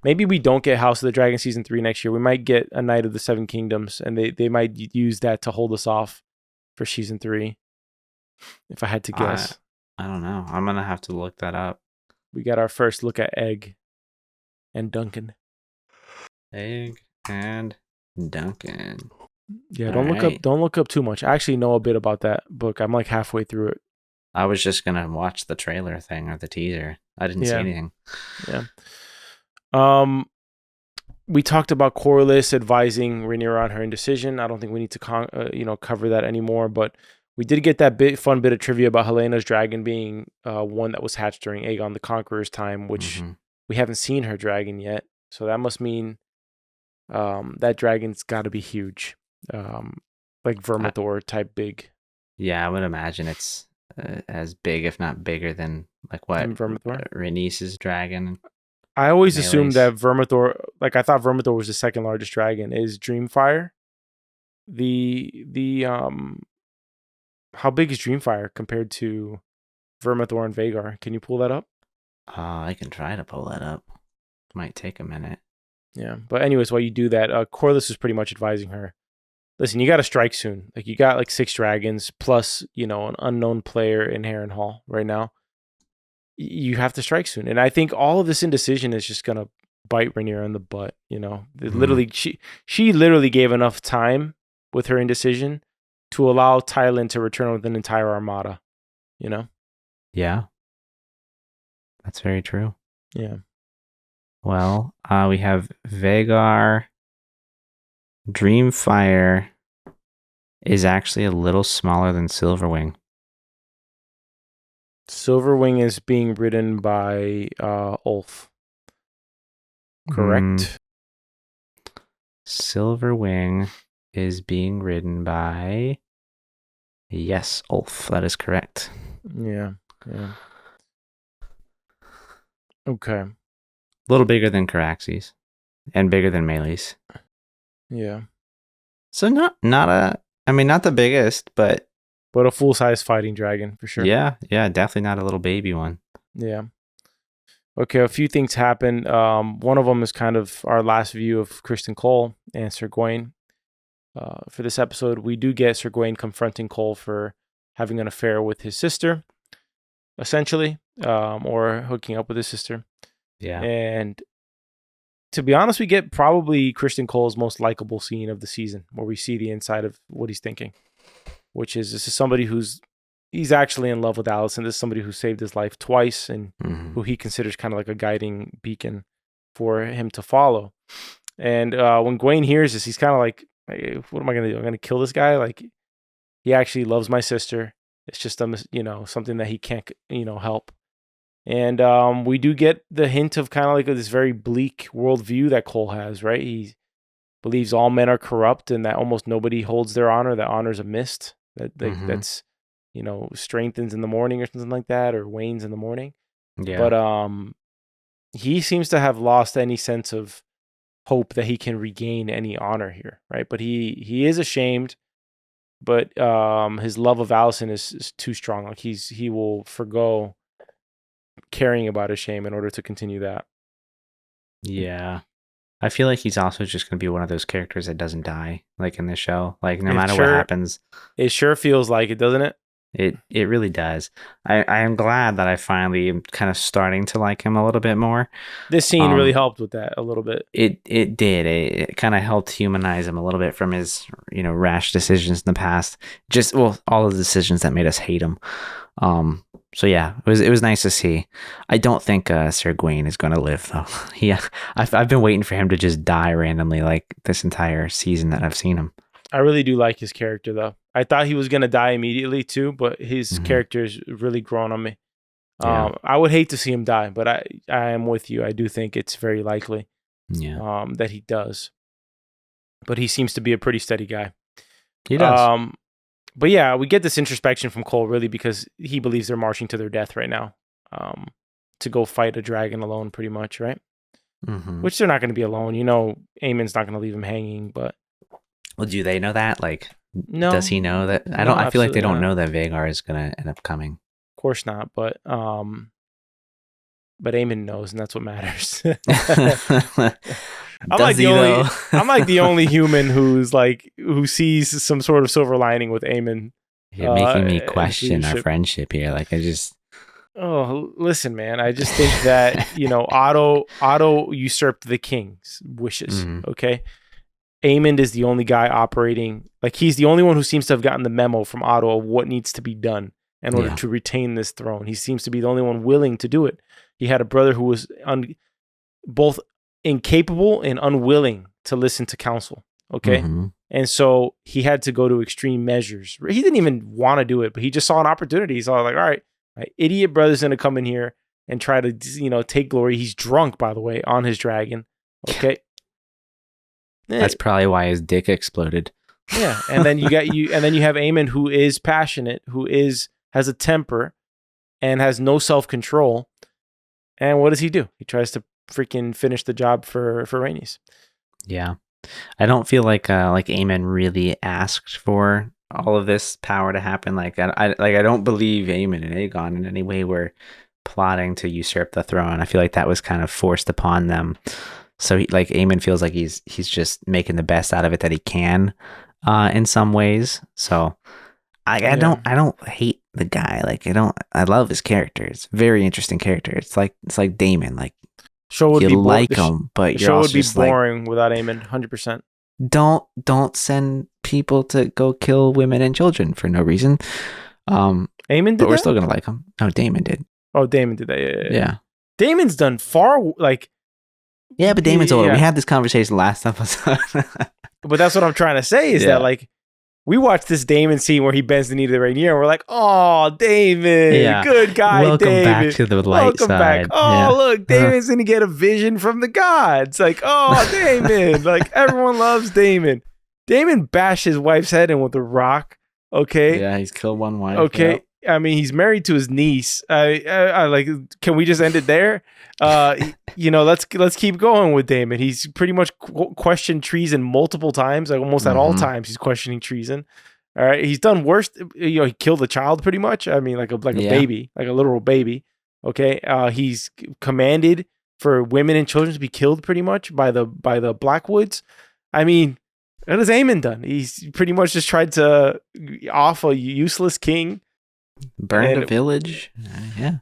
maybe we don't get House of the Dragon season 3 next year. We might get a Knight of the Seven Kingdoms, and they might use that to hold us off for season 3. If I had to guess. I don't know. I'm going to have to look that up. We got our first look at Egg and Duncan. Egg and Duncan. Yeah, don't look up too much. I actually know a bit about that book. I'm like halfway through it. I was just gonna watch the trailer thing or the teaser. I didn't see anything. Yeah. We talked about Corlys advising Rhaenyra on her indecision. I don't think we need to cover that anymore, but we did get that fun bit of trivia about Helena's dragon being one that was hatched during Aegon the Conqueror's time, which we haven't seen her dragon yet. So that must mean that dragon's got to be huge, like Vermithor type big. Yeah, I would imagine it's as big, if not bigger than like what Rhaenys's dragon. I always assumed that Vermithor, like I thought Vermithor was the second largest dragon. Is Dreamfire the how big is Dreamfire compared to Vermithor and Vhagar? Can you pull that up? I can try to pull that up. Might take a minute. Yeah, but anyways, while you do that, Corlys is pretty much advising her. Listen, you got to strike soon. Like you got like 6 dragons plus, an unknown player in Harrenhal right now. You have to strike soon, and I think all of this indecision is just gonna bite Rhaenyra in the butt. Literally, she literally gave enough time with her indecision to allow Tywin to return with an entire armada. Yeah, that's very true. Yeah. Well, we have Vhagar. Dreamfire is actually a little smaller than Silverwing. Silverwing is being ridden by Ulf. Correct? Silverwing is being ridden by... Yes, Ulf. That is correct. Yeah. Okay. A little bigger than Caraxes. And bigger than Meleys. Yeah. So not the biggest, but a full-size fighting dragon for sure. Yeah, definitely not a little baby one. Yeah. Okay, a few things happen. One of them is kind of our last view of Criston Cole and Sir Gawain. For this episode, we do get Sir Gawain confronting Cole for having an affair with his sister, essentially, or hooking up with his sister. Yeah. And to be honest, we get probably Criston Cole's most likable scene of the season, where we see the inside of what he's thinking, which is this is somebody he's actually in love with Alicent. This is somebody who saved his life twice and who he considers kind of like a guiding beacon for him to follow. And when Gawain hears this, he's kind of like, hey, what am I going to do? I'm going to kill this guy? Like, he actually loves my sister. It's just, something that he can't, help. And we do get the hint of kind of like this very bleak worldview that Cole has, right? He believes all men are corrupt and that almost nobody holds their honor, that honor's a mist, that's, strengthens in the morning or something like that, or wanes in the morning. Yeah. But he seems to have lost any sense of hope that he can regain any honor here, right? But he is ashamed, but his love of Alicent is too strong. Like he will forgo caring about his shame in order to continue that. Yeah. I feel like he's also just going to be one of those characters that doesn't die, like in the show. Like no matter what happens. It sure feels like it, doesn't it? It really does. I am glad that I finally am kind of starting to like him a little bit more. This scene really helped with that a little bit. It did. It kind of helped humanize him a little bit from his rash decisions in the past. All of the decisions that made us hate him. So yeah, it was nice to see. I don't think Sir Gawain is going to live though. I've been waiting for him to just die randomly like this entire season that I've seen him. I really do like his character though. I thought he was going to die immediately too, but his character is really grown on me. Yeah. I would hate to see him die, but I am with you. I do think it's very likely that he does. But he seems to be a pretty steady guy. He does. But yeah, we get this introspection from Cole really because he believes they're marching to their death right now, to go fight a dragon alone, pretty much, right? which they're not going to be alone. You know, Aemond's not going to leave him hanging, but. Well, do they know that? Like, no. Does he know that? I feel like they don't know that Vhagar is going to end up coming. Of course not, but Aemond knows, and that's what matters. I'm like the only human who sees some sort of silver lining with Aemond. You're making me question our friendship here. Like, Oh, listen, man. I just think that, Otto usurped the king's wishes. Okay. Aemond is the only guy operating. Like, he's the only one who seems to have gotten the memo from Otto of what needs to be done in order to retain this throne. He seems to be the only one willing to do it. He had a brother who was both incapable and unwilling to listen to counsel. Okay. And so he had to go to extreme measures. He didn't even want to do it, but he just saw an opportunity. He's all like, all right, my idiot brother's going to come in here and try to, take glory. He's drunk, by the way, on his dragon. Okay. That's probably why his dick exploded. Yeah. And then you have Aemond, who is passionate, has a temper and has no self-control. And what does he do? He tries to freaking finish the job for Rhaenys. Yeah. I don't feel like Aemond really asked for all of this power to happen. I don't believe Aemond and Aegon in any way were plotting to usurp the throne. I feel like that was kind of forced upon them. So Aemond feels like he's just making the best out of it that he can, in some ways. So I don't hate the guy. I love his character. It's a very interesting character. It's like Daemon. Like, show would you be like him, but the you're show also would be just boring without Aemond. 100%. Don't send people to go kill women and children for no reason. Aemond did but we're that? still gonna like him. No, Daemon did. Oh, Daemon did that. Yeah. Daemon's done far Yeah, but Daemon's older. We had this conversation last episode. But that's what I'm trying to say is that we watched this Daemon scene where he bends the knee to the Rhaenyra, and we're like, "Oh, Daemon, good guy, Welcome Daemon. back to the light side. Back. Oh, look, Daemon's gonna get a vision from the gods. Like, oh, Daemon. Like, everyone loves Daemon. Daemon bashed his wife's head in with a rock. Okay. Yeah, he's killed one wife. Okay. Yep. I mean, he's married to his niece. I like. Can we just end it there? Let's keep going with Daemon. He's pretty much questioned treason multiple times. Like, almost at all times, he's questioning treason. All right, he's done worse. He killed a child, pretty much. I mean, like a baby, like a literal baby. Okay, he's commanded for women and children to be killed, pretty much by the Blackwoods. I mean, what has Aemon done? He's pretty much just tried to off a useless king. Burned a village. Yeah.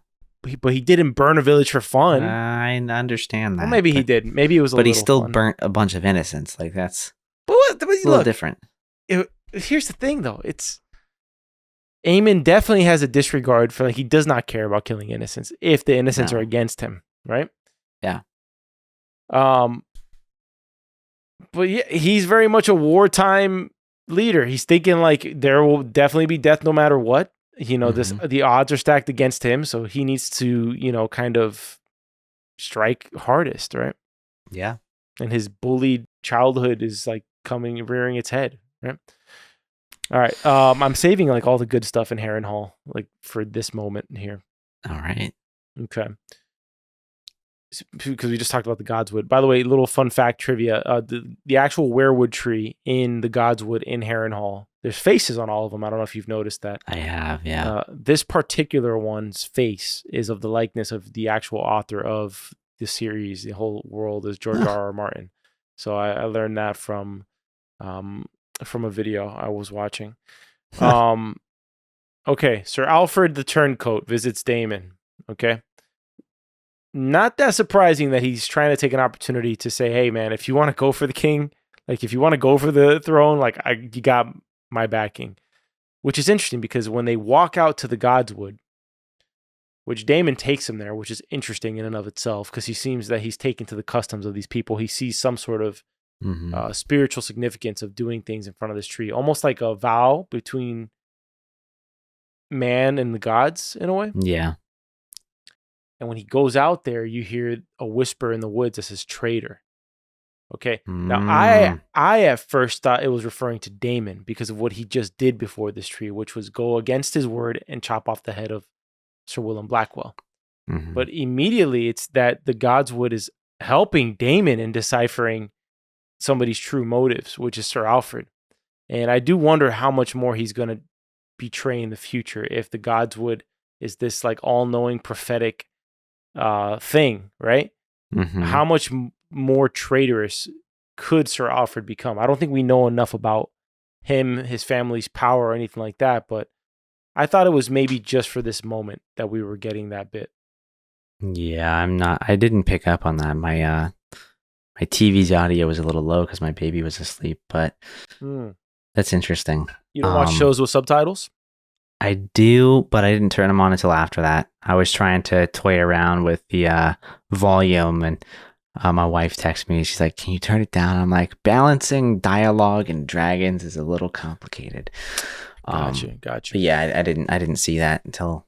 But he didn't burn a village for fun. I understand that. Well, maybe he did. Maybe it was a little But he still fun. burnt a bunch of innocents. Like, that's a little different. Here's the thing, though. Aemon definitely has a disregard for, he does not care about killing innocents if the innocents are against him, right? Yeah. But yeah, he's very much a wartime leader. He's thinking there will definitely be death no matter what. The odds are stacked against him, so he needs to, kind of strike hardest, right? Yeah. And his bullied childhood is rearing its head, right? All right. I'm saving all the good stuff in Harrenhal, for this moment here. All right. Okay. Because we just talked about the Godswood. By the way, little fun fact trivia: the actual weirwood tree in the Godswood in Harrenhal, there's faces on all of them. I don't know if you've noticed that. I have, yeah. This particular one's face is of the likeness of the actual author of the series. The whole world is George R.R. Martin. So I learned that from a video I was watching. Okay, Sir Alfred the Turncoat visits Daemon. Okay. Not that surprising that he's trying to take an opportunity to say, hey, man, if you want to go for the king, if you want to go for the throne, you got my backing. Which is interesting because when they walk out to the Godswood, which Daemon takes him there, which is interesting in and of itself because he seems that he's taken to the customs of these people. He sees some sort of spiritual significance of doing things in front of this tree, almost like a vow between man and the gods in a way. Yeah. And when he goes out there, you hear a whisper in the woods that says traitor. Okay. Now, I at first thought it was referring to Daemon because of what he just did before this tree, which was go against his word and chop off the head of Sir Willem Blackwell. But immediately it's that the Godswood is helping Daemon in deciphering somebody's true motives, which is Sir Alfred. And I do wonder how much more he's going to betray in the future if the Godswood is this like all-knowing prophetic thing, right? Mm-hmm. How much more traitorous could Sir Alfred become? I don't think we know enough about him, his family's power, or anything like that, but I thought it was maybe just for this moment that we were getting that bit. Yeah, I didn't pick up on that. My TV's audio was a little low because my baby was asleep, but that's interesting. You don't watch shows with subtitles? I do, but I didn't turn them on until after that. I was trying to toy around with the volume, and my wife texted me. She's like, "Can you turn it down?" I'm like, balancing dialogue and dragons is a little complicated. Gotcha. But yeah, I didn't see that until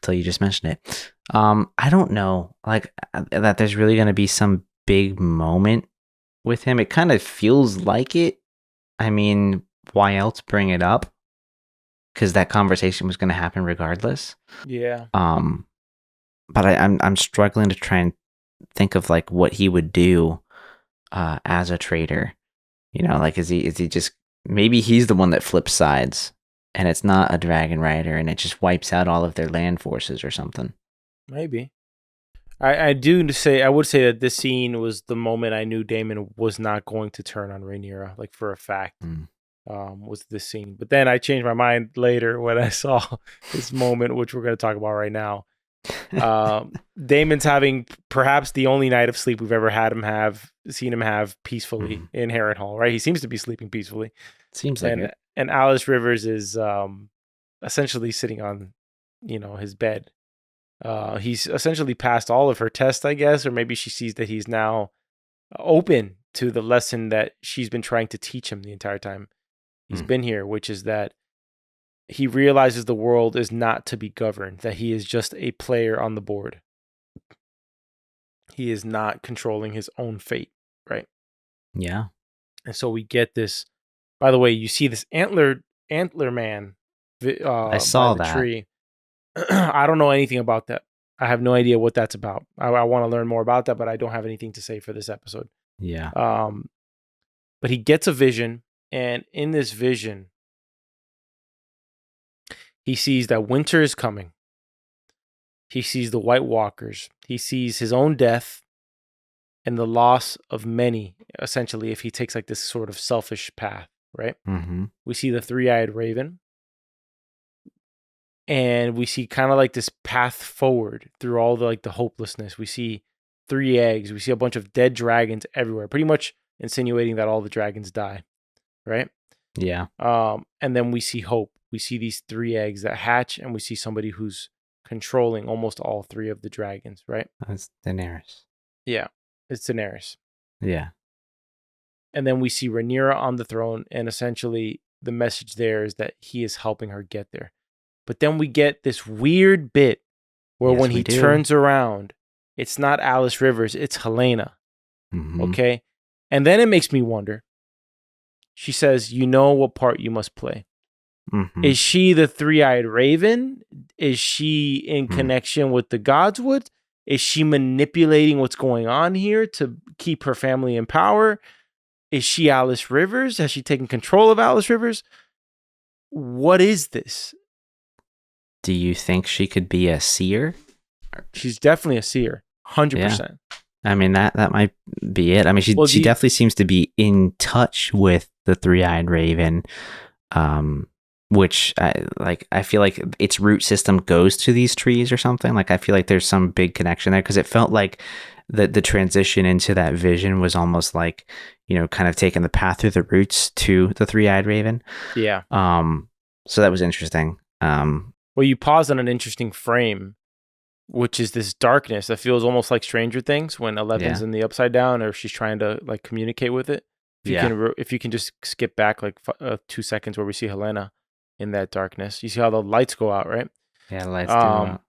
you just mentioned it. I don't know, like that. There's really going to be some big moment with him. It kind of feels like it. I mean, why else bring it up? Because that conversation was going to happen regardless. Yeah. But I'm struggling to try and think of like what he would do as a traitor. You know, like is he just, maybe he's the one that flips sides and it's not a dragon rider and it just wipes out all of their land forces or something. Maybe. I would say that this scene was the moment I knew Daemon was not going to turn on Rhaenyra, like for a fact. Was this scene. But then I changed my mind later when I saw this moment, which we're going to talk about right now. Daemon's having perhaps the only night of sleep we've ever seen him have peacefully in Harrenhal, right? He seems to be sleeping peacefully. Seems like it. And Alice Rivers is essentially sitting on, his bed. He's essentially passed all of her tests, I guess, or maybe she sees that he's now open to the lesson that she's been trying to teach him the entire time he's been here, which is that he realizes the world is not to be governed, that he is just a player on the board. He is not controlling his own fate, right? Yeah. And so we get this, by the way, you see this antler man I saw by the that tree. I don't know anything about that. I have no idea what that's about. I want to learn more about that, but I don't have anything to say for this episode. Yeah. But he gets a vision, and in this vision, he sees that winter is coming. He sees the White Walkers. He sees his own death and the loss of many, essentially, if he takes like this sort of selfish path, right? We see the three-eyed raven. And we see kind of like this path forward through all the the hopelessness. We see 3 eggs. We see a bunch of dead dragons everywhere, pretty much insinuating that all the dragons die, right? Yeah. And then we see hope. We see these 3 eggs that hatch, and we see somebody who's controlling almost all 3 of the dragons, right? That's Daenerys. Yeah, it's Daenerys. Yeah. And then we see Rhaenyra on the throne, and essentially the message there is that he is helping her get there. But then we get this weird bit where when he turns around, it's not Alice Rivers, it's Helena. Okay? And then it makes me wonder. She says, "You know what part you must play." Is she the three-eyed raven? Is she in connection with the Godswood? Is she manipulating what's going on here to keep her family in power? Is she Alice Rivers? Has she taken control of Alice Rivers? What is this? Do you think she could be a seer? She's definitely a seer, 100%. I mean, that might be it. I mean, she definitely seems to be in touch with the three-eyed raven, which I feel like its root system goes to these trees or something. Like I feel like there's some big connection there because it felt like the transition into that vision was almost like, kind of taking the path through the roots to the three-eyed raven. Yeah. So that was interesting. Well, you pause on an interesting frame, which is this darkness that feels almost like Stranger Things when Eleven's in the Upside Down, or if she's trying to communicate with it. If you can just skip back 2 seconds where we see Helena in that darkness, you see how the lights go out, right? Yeah, the lights go out.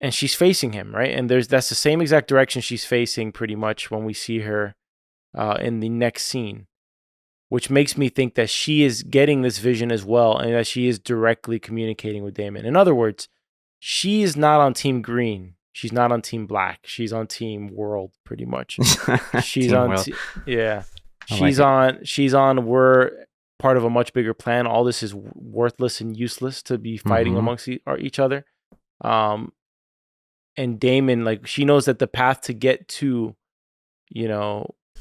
And she's facing him, right? And that's the same exact direction she's facing pretty much when we see her in the next scene, which makes me think that she is getting this vision as well, and that she is directly communicating with Daemon. In other words, she is not on Team Green. she's not on Team Black. She's on Team World, pretty much. She's Team on, World. yeah. Like She's on. We're part of a much bigger plan. All this is worthless and useless to be fighting amongst each other. And Daemon, like, she knows that the path to get to,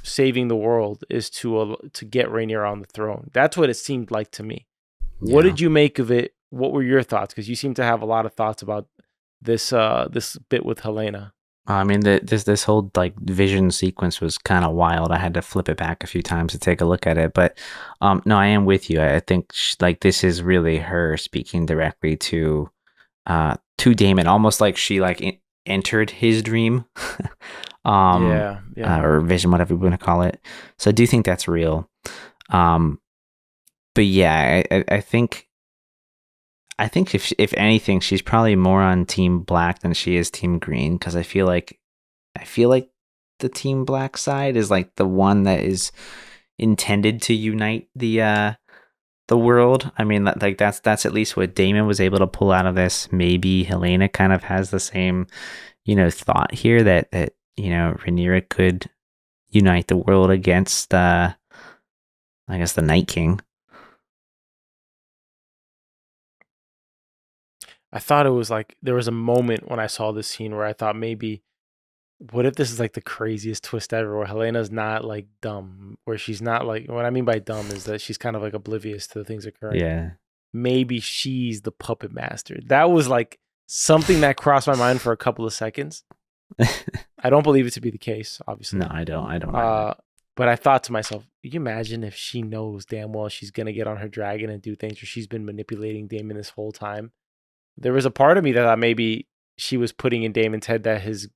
saving the world is to get Rhaenyra on the throne. That's what it seemed like to me. Yeah. What did you make of it? What were your thoughts? Because you seem to have a lot of thoughts about this bit with Helaena. I mean, this whole like vision sequence was kind of wild. I had to flip it back a few times to take a look at it. But no, I am with you. I think like this is really her speaking directly to Daemon, almost like she like entered his dream, or vision, whatever you want to call it. So I do think that's real. But yeah, I think if anything, she's probably more on Team Black than she is Team Green, because I feel like the Team Black side is like the one that is intended to unite the world. I mean, like that's at least what Daemon was able to pull out of this. Maybe Helaena kind of has the same, thought here that Rhaenyra could unite the world against I guess the Night King. I thought it was like, there was a moment when I saw this scene where I thought maybe, what if this is like the craziest twist ever, where Helena's not like dumb, where she's not like, what I mean by dumb is that she's kind of like oblivious to the things occurring. Yeah. Maybe she's the puppet master. That was like something that crossed my mind for a couple of seconds. I don't believe it to be the case, obviously. No, I don't. But I thought to myself, can you imagine if she knows damn well she's going to get on her dragon and do things, or she's been manipulating Daemon this whole time? There was a part of me that thought maybe she was putting in Daemon's head that his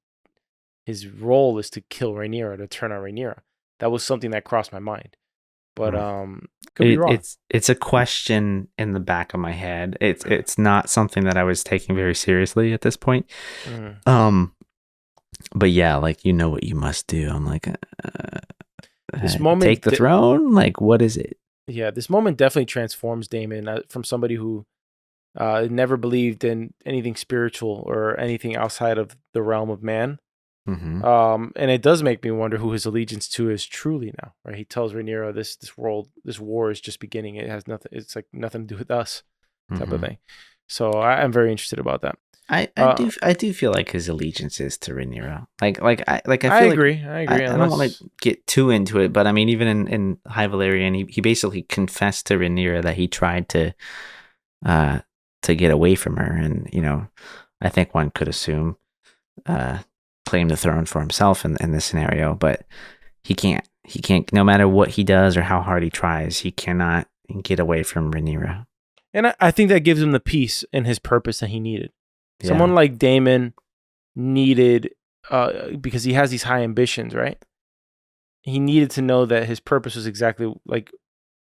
role is to kill Rhaenyra, to turn on Rhaenyra. That was something that crossed my mind. But could be wrong. It's a question in the back of my head. It's not something that I was taking very seriously at this point. But yeah, like, what you must do. I'm like, this moment, take the throne. Like, what is it? Yeah, this moment definitely transforms Daemon from somebody who never believed in anything spiritual or anything outside of the realm of man. And it does make me wonder who his allegiance to is truly now, right? He tells Rhaenyra, this war is just beginning. It has nothing, it's like nothing to do with us, type of thing. So I'm very interested about that. I do feel like his allegiance is to Rhaenyra. I agree. I don't want to get too into it, but I mean, even in High Valyrian, he basically confessed to Rhaenyra that he tried to get away from her, and I think one could assume claim the throne for himself in this scenario, but he can't, no matter what he does or how hard he tries, he cannot get away from Rhaenyra. And I think that gives him the peace and his purpose that he needed. Yeah. Someone like Daemon needed, because he has these high ambitions, right? He needed to know that his purpose was exactly like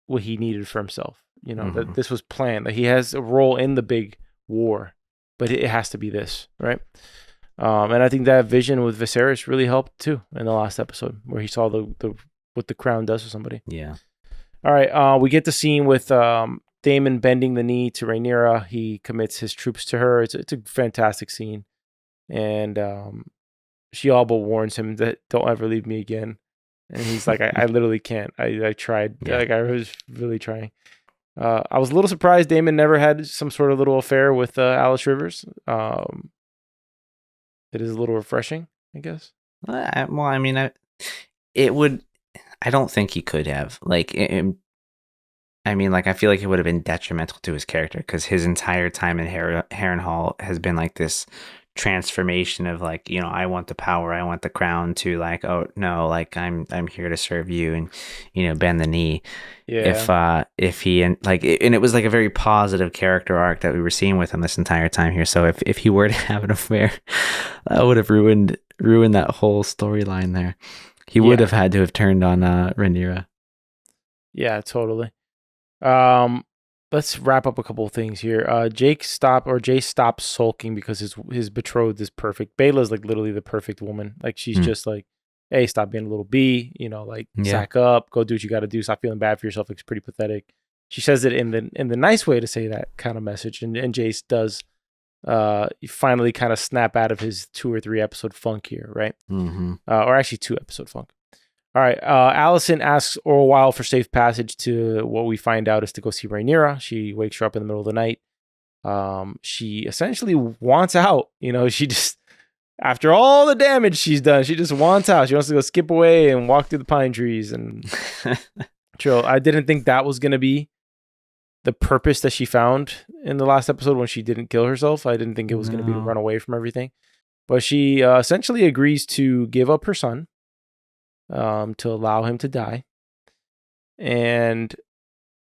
what he needed for himself. That this was planned, that he has a role in the big war, but it has to be this, right? And I think that vision with Viserys really helped too in the last episode, where he saw the what the crown does to somebody. Yeah. All right. We get the scene with Daemon bending the knee to Rhaenyra. He commits his troops to her. It's a fantastic scene, and she all but warns him that don't ever leave me again. And he's like, I literally can't. I tried. Yeah. Like, I was really trying. I was a little surprised Daemon never had some sort of little affair with Alice Rivers. It is a little refreshing, I guess. Well, I mean, it would. I don't think he could have. Like, I mean, like, I feel like it would have been detrimental to his character, because his entire time in Harrenhal has been like this transformation of like, I want the power, I want the crown, to like, oh no, like I'm here to serve you, and bend the knee. Yeah. If he, and like, and it was like a very positive character arc that we were seeing with him this entire time here. So if he were to have an affair, that would have ruined that whole storyline there. He would have had to have turned on Rhaenyra. Yeah, totally. Let's wrap up a couple of things here. Jace stops sulking because his betrothed is perfect. Bela's like literally the perfect woman. Like, she's just like, hey, stop being a little bee, sack up, go do what you got to do. Stop feeling bad for yourself. It's pretty pathetic. She says it in the nice way to say that kind of message, and Jace does you finally kind of snap out of his 2 or 3 episode funk here, right? Mm-hmm. Or actually 2 episode funk. All right. Alicent asks Orwell for safe passage to what we find out is to go see Rhaenyra. She wakes her up in the middle of the night. She essentially wants out. She just, after all the damage she's done, she just wants out. She wants to go skip away and walk through the pine trees and chill. I didn't think that was going to be the purpose that she found in the last episode when she didn't kill herself. I didn't think it was going to be to run away from everything. But she essentially agrees to give up her son to allow him to die. And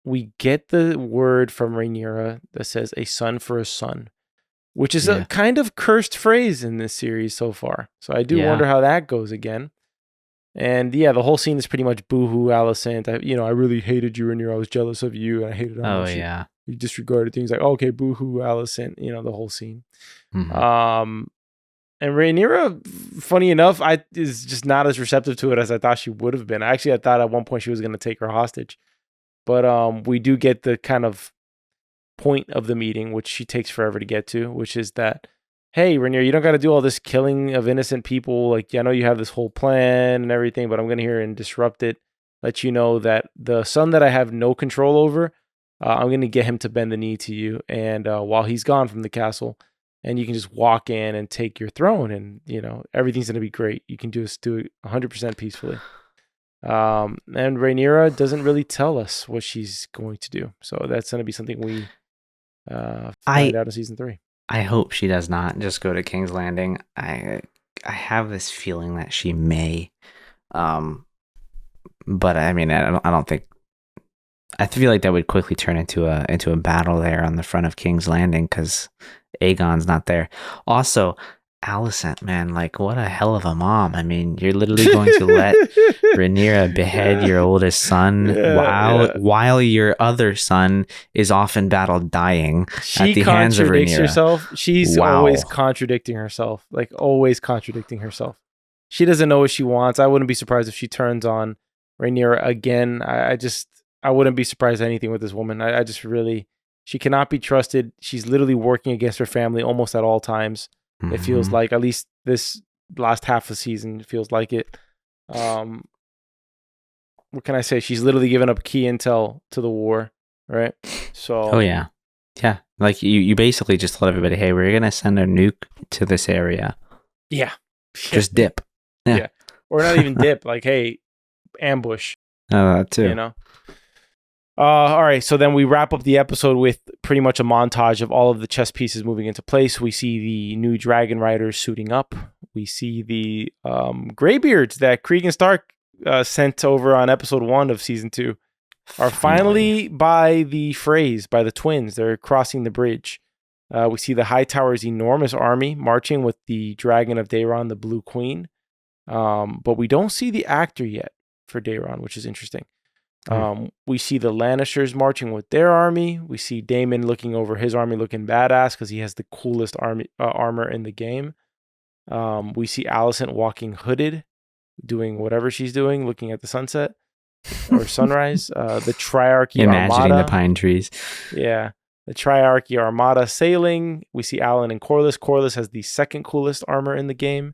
we get the word from Rhaenyra that says a son for a son, which is a kind of cursed phrase in this series so far. So I do wonder how that goes again. And the whole scene is pretty much boohoo Alicent. I really hated you, Rhaenyra. I was jealous of you, and I hated how you disregarded things. Like, okay, boohoo Alicent. The whole scene. Mm-hmm. And Rhaenyra, funny enough, is just not as receptive to it as I thought she would have been. Actually, I thought at one point she was going to take her hostage. But we do get the kind of point of the meeting, which she takes forever to get to, which is that, hey, Rhaenyra, you don't got to do all this killing of innocent people. Like, I know you have this whole plan and everything, but I'm going to hear and disrupt it. Let you know that the son that I have no control over, I'm going to get him to bend the knee to you. And while he's gone from the castle, and you can just walk in and take your throne, and everything's going to be great. You can just do it 100% peacefully. And Rhaenyra doesn't really tell us what she's going to do, so that's going to be something we find out in season 3. I hope she does not just go to King's Landing. I have this feeling that she may, but I mean, I don't think. I feel like that would quickly turn into a battle there on the front of King's Landing because Aegon's not there. Also, Alicent, man, like, what a hell of a mom. I mean, you're literally going to let Rhaenyra behead your oldest son while your other son is off in battle dying at the hands of Rhaenyra. Herself. She's always contradicting herself, like always contradicting herself. She doesn't know what she wants. I wouldn't be surprised if she turns on Rhaenyra again. I wouldn't be surprised at anything with this woman. I just really, she cannot be trusted. She's literally working against her family almost at all times. It feels like, at least this last half of the season, it feels like it. What can I say? She's literally given up key intel to the war, right? So. Oh yeah. Like you basically just told everybody, hey, we're gonna send a nuke to this area. Yeah. Just dip. Yeah. Or not even dip. Like, hey, ambush. Oh, that too. All right, so then we wrap up the episode with pretty much a montage of all of the chess pieces moving into place. We see the new dragon riders suiting up. We see the graybeards that Cregan Stark sent over on episode 1 of season 2 are finally by the Freys, by the twins. They're crossing the bridge. We see the Hightower's enormous army marching with the dragon of Daeron, the Blue Queen. But we don't see the actor yet for Daeron, which is interesting. We see the Lannisters marching with their army. We see Daemon looking over his army, looking badass because he has the coolest armor in the game. We see Alicent walking hooded, doing whatever she's doing, looking at the sunset or sunrise. The Triarchy imagining Armada, the pine trees. Yeah, the Triarchy Armada sailing. We see Alan and Corlys. Corlys has the second coolest armor in the game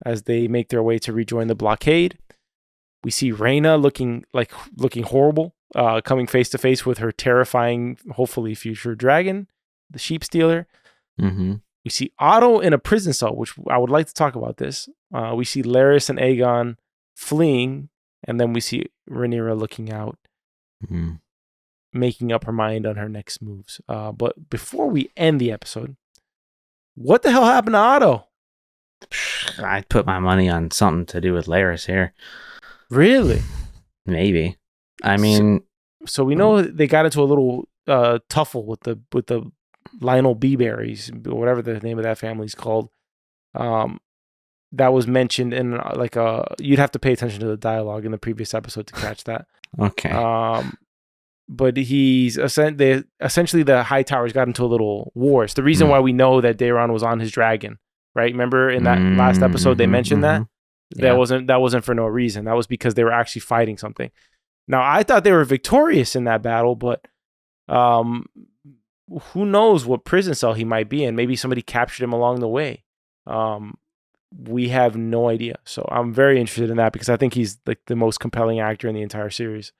as they make their way to rejoin the blockade. We see Rhaena looking horrible, coming face to face with her terrifying, hopefully future dragon, the sheep stealer. Mm-hmm. We see Otto in a prison cell, which I would like to talk about this. We see Larys and Aegon fleeing, and then we see Rhaenyra looking out, making up her mind on her next moves. But before we end the episode, what the hell happened to Otto? I'd put my money on something to do with Larys here. Really? Maybe. I mean, so we know they got into a little tuffle with the Lionel Beeberries, whatever the name of that family's called. That was mentioned in you'd have to pay attention to the dialogue in the previous episode to catch that. Okay. But essentially the Hightowers got into a little war. It's the reason why we know that Daeron was on his dragon, right? Remember in that last episode they mentioned that? That wasn't for no reason. That was because they were actually fighting something. Now I thought they were victorious in that battle, but who knows what prison cell he might be in? Maybe somebody captured him along the way. We have no idea. So I'm very interested in that because I think he's like the most compelling actor in the entire series.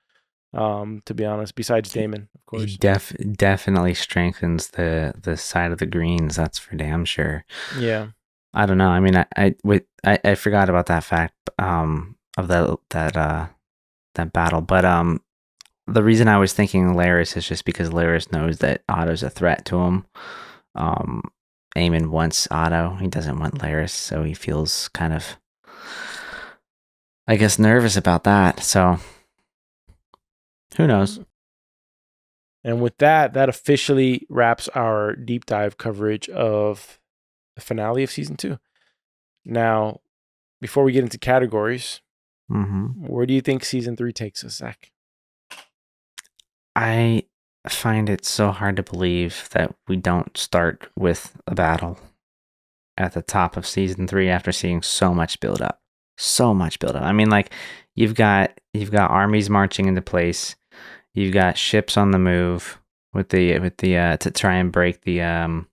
To be honest, besides Daemon, of course. He definitely strengthens the side of the greens. That's for damn sure. Yeah. I don't know. I mean, I forgot about that fact of that battle, but the reason I was thinking Larys is just because Larys knows that Otto's a threat to him. Aemond wants Otto. He doesn't want Larys, so he feels kind of, I guess, nervous about that. So who knows? And with that officially wraps our deep dive coverage of the finale of season 2. Now, before we get into categories, where do you think season 3 takes us, Zach? I find it so hard to believe that we don't start with a battle at the top of season 3 after seeing so much build up. I mean, like you've got armies marching into place. You've got ships on the move with the to try and break the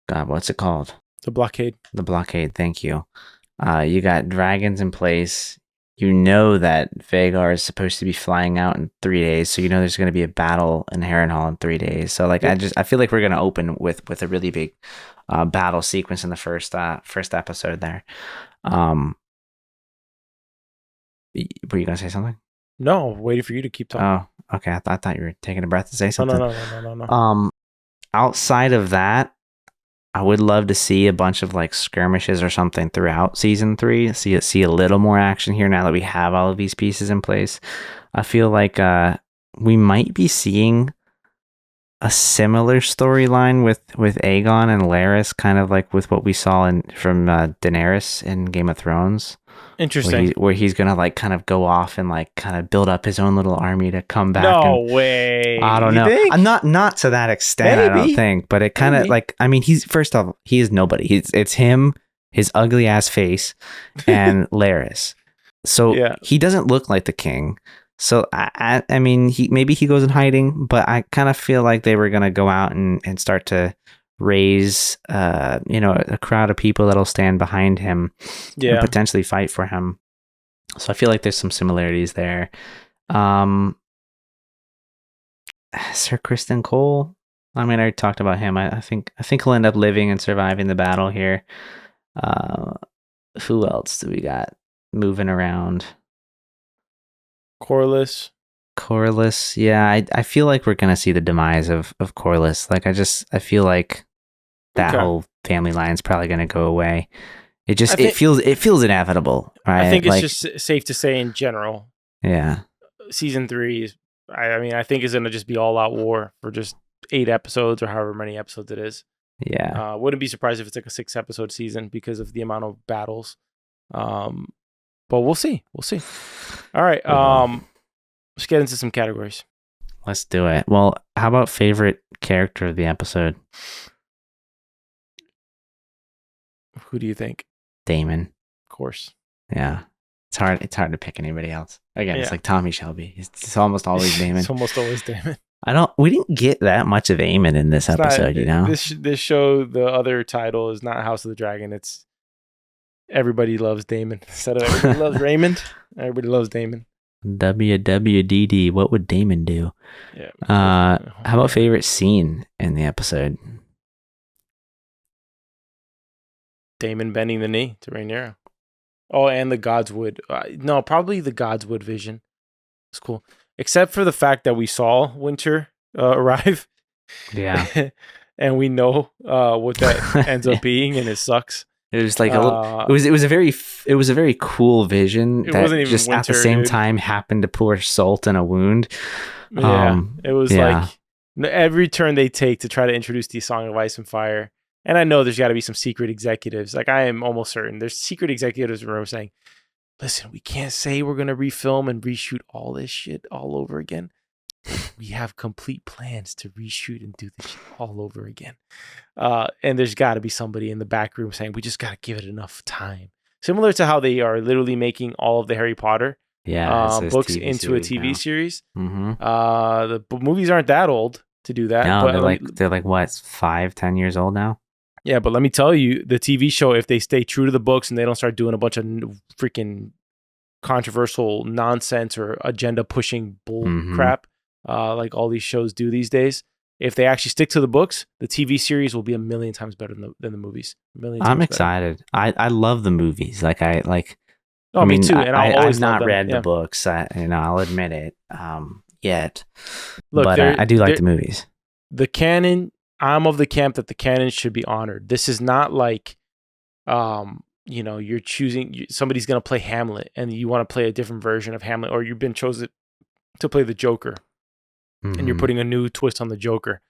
God, what's it called? The blockade. The blockade. Thank you. You got dragons in place. You know that Vhagar is supposed to be flying out in 3 days, so you know there's going to be a battle in Harrenhal in 3 days. So like, I feel like we're going to open with a really big battle sequence in the first episode there. Were you going to say something? No, waiting for you to keep talking. Oh, okay. I thought you were taking a breath to say something. No. Outside of that, I would love to see a bunch of like skirmishes or something throughout season 3. See a little more action here now that we have all of these pieces in place. I feel like we might be seeing a similar storyline with Aegon and Larys, kind of like with what we saw from Daenerys in Game of Thrones. Interesting. Where he's gonna like kind of go off and like kind of build up his own little army to come back. No way. I don't know. Think? I'm not to that extent. Maybe. I don't think, but it kind of like, I mean, he's first off, he is nobody. It's him, his ugly ass face, and Larys. So he doesn't look like the king. So I mean, maybe he goes in hiding, but I kind of feel like they were gonna go out and start to raise a crowd of people that'll stand behind him and potentially fight for him. So I feel like there's some similarities there. Sir Criston Cole, I mean, I already talked about him. I think he'll end up living and surviving the battle here. Who else do we got moving around? Corlys, yeah. I feel like we're gonna see the demise of Corlys. Like I feel like that whole family line's probably gonna go away. It feels inevitable, right? I think it's just safe to say in general. Yeah. Season 3 is, I mean, I think is gonna just be all out war for just 8 episodes or however many episodes it is. Yeah. Wouldn't be surprised if it's like a 6-episode season because of the amount of battles. But we'll see. All right. Let's get into some categories. Let's do it. Well, how about favorite character of the episode? Who do you think? Damon. Of course. Yeah. It's hard to pick anybody else. Again, it's like Tommy Shelby. It's almost always Damon. It's almost always Damon. We didn't get that much of Aemond in this episode, you know? This show, the other title is not House of the Dragon. It's Everybody Loves Daemon. Instead of Everybody Loves Raymond, Everybody Loves Daemon. WWDD, what would Daemon do? Yeah. How about favorite scene in the episode? Daemon bending the knee to Rhaenyra. Oh, and the Godswood. No, probably the Godswood vision. It's cool. Except for the fact that we saw Winter arrive. Yeah. And we know what that ends up being, and it sucks. It was like a little, it was a very cool vision that just winter, at the same time happened to pour salt in a wound. Yeah. It was like every turn they take to try to introduce the Song of Ice and Fire. And I know there's got to be some secret executives. Like, I am almost certain there's secret executives in the room saying, listen, we can't say we're going to refilm and reshoot all this shit all over again. We have complete plans to reshoot and do this shit all over again. And there's got to be somebody in the back room saying, we just got to give it enough time. Similar to how they are literally making all of the Harry Potter books TV into a TV series. Mm-hmm. The movies aren't that old to do that. No, but they're like what, 5-10 years old now? Yeah, but let me tell you, the TV show, if they stay true to the books and they don't start doing a bunch of freaking controversial nonsense or agenda pushing bull crap, like all these shows do these days, if they actually stick to the books, the TV series will be a million times better than the movies. I'm excited. I love the movies. Like Oh, me too. And I've not read the books. I'll admit it. Yet, look, but I do like the movies. The canon. I'm of the camp that the canon should be honored. This is not like, you're choosing somebody's going to play Hamlet and you want to play a different version of Hamlet, or you've been chosen to play the Joker, and you're putting a new twist on the Joker.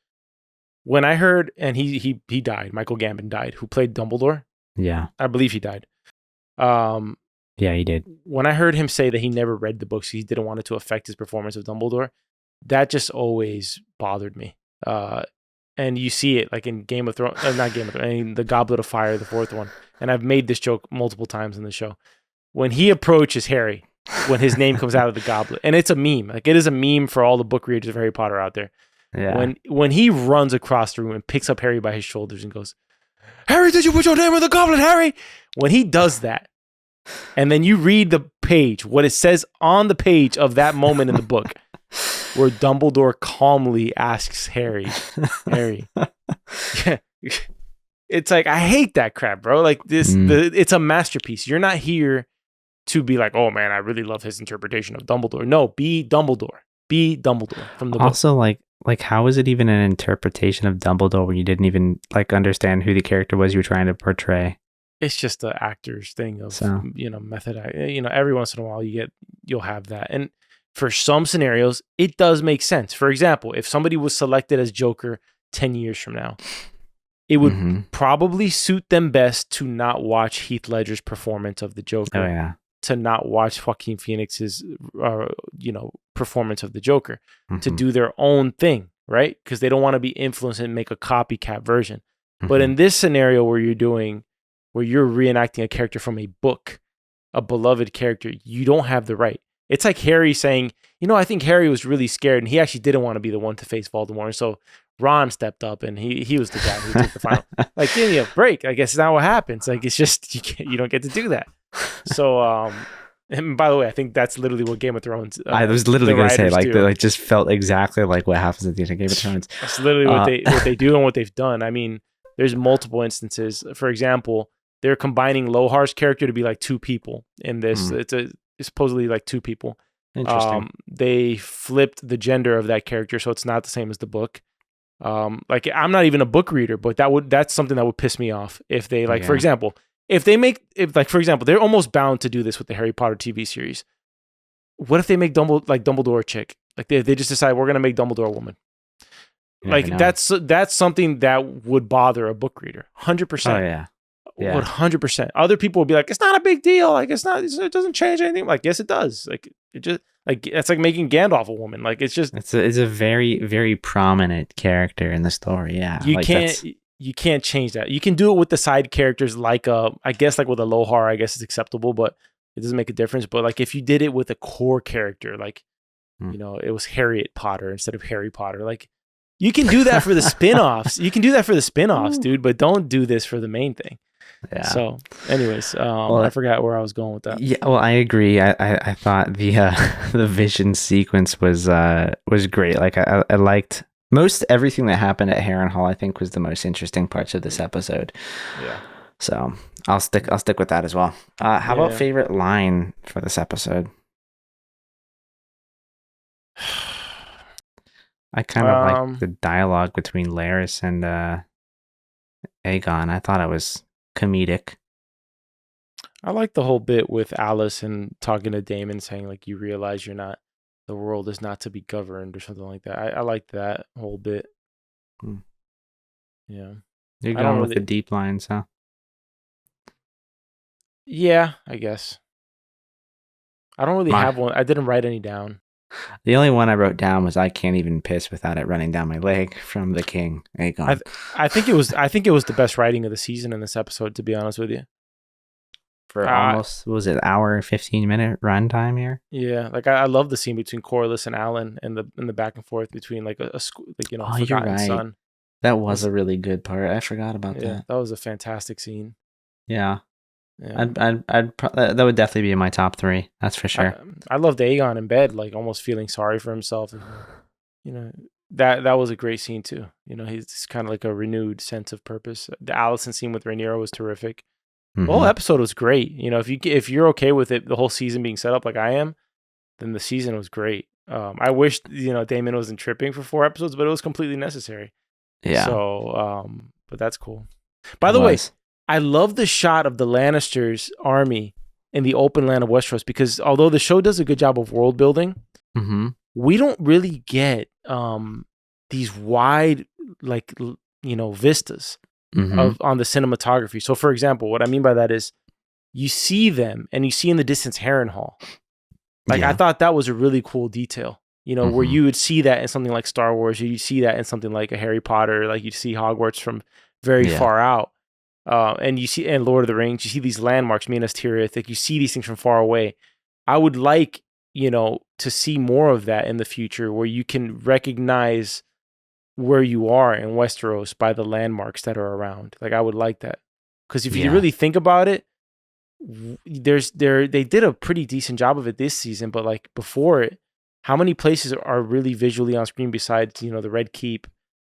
When I heard, and he died, Michael Gambon died, who played Dumbledore. Yeah, I believe he died. Yeah, he did. When I heard him say that he never read the books, he didn't want it to affect his performance of Dumbledore, that just always bothered me. And you see it like in Game of Thrones, not Game of Thrones, I mean, the Goblet of Fire, the fourth one. And I've made this joke multiple times in the show. When he approaches Harry, when his name comes out of the goblet, and it's a meme. Like, it is a meme for all the book readers of Harry Potter out there. Yeah. When he runs across the room and picks up Harry by his shoulders and goes, "Harry, did you put your name in the goblet, Harry?" When he does that, and then you read the page, what it says on the page of that moment in the book, where Dumbledore calmly asks Harry, it's like, I hate that crap, bro. Like this, it's a masterpiece. You're not here to be like, oh man, I really love his interpretation of Dumbledore. No, be Dumbledore. Be Dumbledore from the book. Also, like how is it even an interpretation of Dumbledore when you didn't even like understand who the character was you were trying to portray? It's just the actor's thing of method. Every once in a while you'll have that, and for some scenarios, it does make sense. For example, if somebody was selected as Joker 10 years from now, it would probably suit them best to not watch Heath Ledger's performance of the Joker. Oh, yeah. To not watch Joaquin Phoenix's, performance of the Joker. To do their own thing, right? Because they don't want to be influenced and make a copycat version. But in this scenario where you're reenacting a character from a book, a beloved character, you don't have the right. It's like Harry saying, I think Harry was really scared and he actually didn't want to be the one to face Voldemort. And so Ron stepped up and he was the guy who took the final. Like, give me a break. I guess it's not what happens. Like, it's just, you don't get to do that. So, and by the way, I think that's literally what Game of Thrones. I was literally going to say, like, they just felt exactly like what happens at the end of Game of Thrones. That's literally what they do and what they've done. I mean, there's multiple instances. For example, they're combining Lohar's character to be like two people in this. It's supposedly like two people. Interesting. They flipped the gender of that character, so it's not the same as the book. Like, I'm not even a book reader, but that's something that would piss me off if they for example, they're almost bound to do this with the Harry Potter TV series. What if they make Dumbledore a chick? Like they just decide we're gonna make Dumbledore a woman. Like that's something that would bother a book reader. 100%. Oh yeah. Yeah. 100%. Other people will be like, it's not a big deal. Like, it doesn't change anything. Like, yes, it does. Like, it just, like, it's like making Gandalf a woman. Like, it's just, it's a very, very prominent character in the story. Yeah. You can't change that. You can do it with the side characters, like, I guess, like with a Lohar, I guess it's acceptable, but it doesn't make a difference. But like, if you did it with a core character, like, it was Harriet Potter instead of Harry Potter, like, you can do that for the spin-offs. Dude, but don't do this for the main thing. Yeah. So, anyways, I forgot where I was going with that. Yeah. Well, I agree. I thought the vision sequence was great. Like I liked most everything that happened at Harrenhal. I think was the most interesting parts of this episode. Yeah. So I'll stick with that as well. How about favorite line for this episode? I kind of like the dialogue between Larys and Aegon. I thought it was comedic. I like the whole bit with Alicent talking to Daemon, saying like, you realize the world is not to be governed or something like that. I like that whole bit. Yeah. You're going with the deep lines, huh? Yeah, I guess. I don't really have one. I didn't write any down. The only one I wrote down was I can't even piss without it running down my leg from the king, Aegon. I think it was the best writing of the season in this episode, to be honest with you. for almost, what was it, hour and 15-minute runtime here? Yeah, like I love the scene between Corlys and Alan and the back and forth between like a forgotten son. That was a really good part. I forgot about that. Yeah, that was a fantastic scene. Yeah. That would definitely be in my top 3. That's for sure. I loved Aegon in bed, like almost feeling sorry for himself. You know, that was a great scene too. You know, he's kind of like a renewed sense of purpose. The Alicent scene with Rhaenyra was terrific. The whole episode was great. You know, if you're okay with it, the whole season being set up like I am, then the season was great. I wish Daemon wasn't tripping for 4 episodes, but it was completely necessary. Yeah. So, but that's cool. By the way, I love the shot of the Lannisters' army in the open land of Westeros because although the show does a good job of world building, we don't really get these wide, like, vistas on the cinematography. So, for example, what I mean by that is you see them and you see in the distance Harrenhal. Like, I thought that was a really cool detail, where you would see that in something like Star Wars, or you'd see that in something like a Harry Potter, like you'd see Hogwarts from very far out. And you see, in Lord of the Rings, you see these landmarks, Minas Tirith, like you see these things from far away. I would like, to see more of that in the future where you can recognize where you are in Westeros by the landmarks that are around. Like, I would like that. Because if you really think about it, they did a pretty decent job of it this season, but like before it, how many places are really visually on screen besides, the Red Keep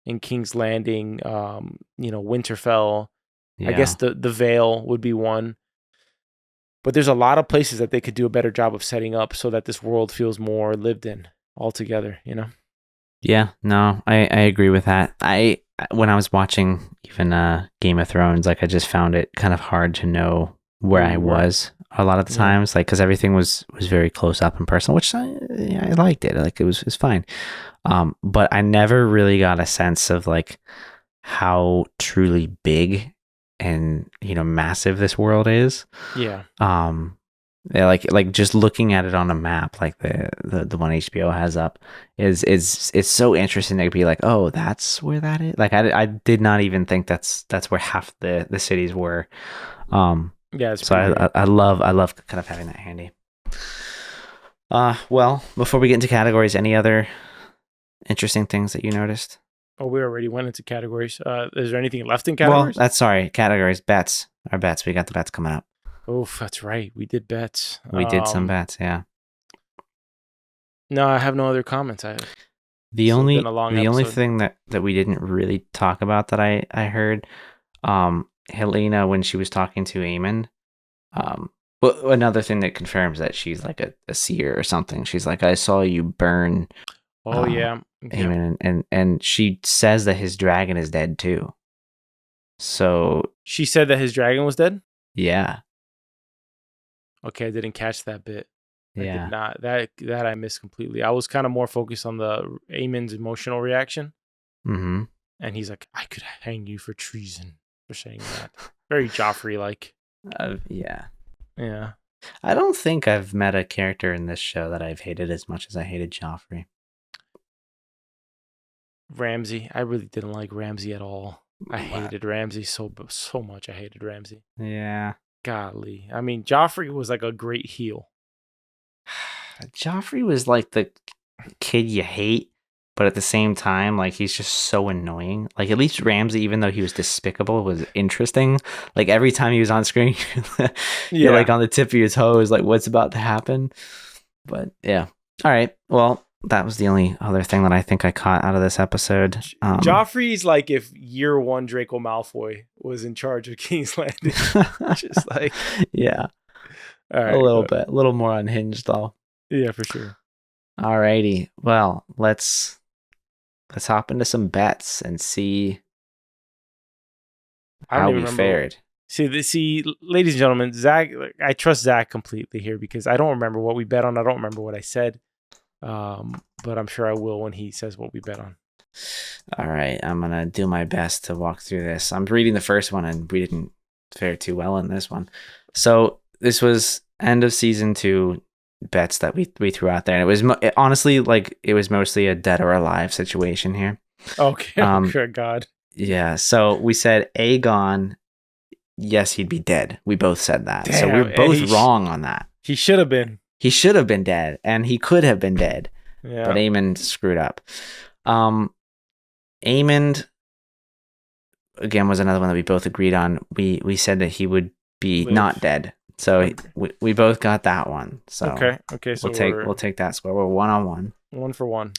and King's Landing, Winterfell? I guess the Vale would be one. But there's a lot of places that they could do a better job of setting up so that this world feels more lived in altogether, Yeah, no, I agree with that. When I was watching even Game of Thrones, like I just found it kind of hard to know where I was a lot of the times, like because everything was very close up and personal, which I liked it. Like it was fine. But I never really got a sense of like how truly big and massive this world is. Yeah. Like just looking at it on a map, like the one HBO has up, it's so interesting to be like, oh, that's where that is. Like I did not even think that's where half the cities were. Yeah. So I love kind of having that handy. Well, before we get into categories, any other interesting things that you noticed? Oh, we already went into categories. Is there anything left in categories? Well, categories, bets. Our bets. We got the bets coming up. Oh, that's right. We did bets. We did some bets, yeah. No, I have no other comments. The only thing that we didn't really talk about that I heard, Helena, when she was talking to Aemond, well, another thing that confirms that she's like a seer or something. She's like, I saw you burn. Oh yeah. Aemond, and she says that his dragon is dead too. So she said that his dragon was dead? Yeah. Okay, I didn't catch that bit. Yeah. I did not. That I missed completely. I was kind of more focused on the Aemond's emotional reaction. Mm-hmm. And he's like, I could hang you for treason for saying that. Very Joffrey-like. Yeah. Yeah. I don't think I've met a character in this show that I've hated as much as I hated Joffrey. Ramsay. I really didn't like Ramsay at all. I hated Ramsay so much. I hated Ramsay. Yeah. Golly. I mean, Joffrey was like a great heel. Joffrey was like the kid you hate, but at the same time, like he's just so annoying. Like at least Ramsay, even though he was despicable, was interesting. Like every time he was on screen, you're like on the tip of your toes, like what's about to happen. But yeah. All right. Well, that was the only other thing that I think I caught out of this episode. Joffrey's like if year 1 Draco Malfoy was in charge of King's Landing. Just like, yeah, all right, a little more unhinged though. Yeah, for sure. Alrighty, well, let's hop into some bets and see how we fared. See, ladies and gentlemen, Zach. I trust Zach completely here because I don't remember what we bet on. I don't remember what I said. But I'm sure I will when he says what we bet on. All right, I'm gonna do my best to walk through this. I'm reading the first one, and we didn't fare too well in this one. So this was end of season 2 bets that we threw out there, and it was honestly like it was mostly a dead or alive situation here. Okay. Oh God. Yeah. So we said Aegon yes, he'd be dead. We both said that. Damn, so we're both wrong on that. He should have been. He should have been dead, and he could have been dead. Yeah. But Aemond screwed up. Aemond, again, was another one that we both agreed on. We said that he would be not dead. So we both got that one. So okay. So we'll take that score. We're 1-1. 1 for 1.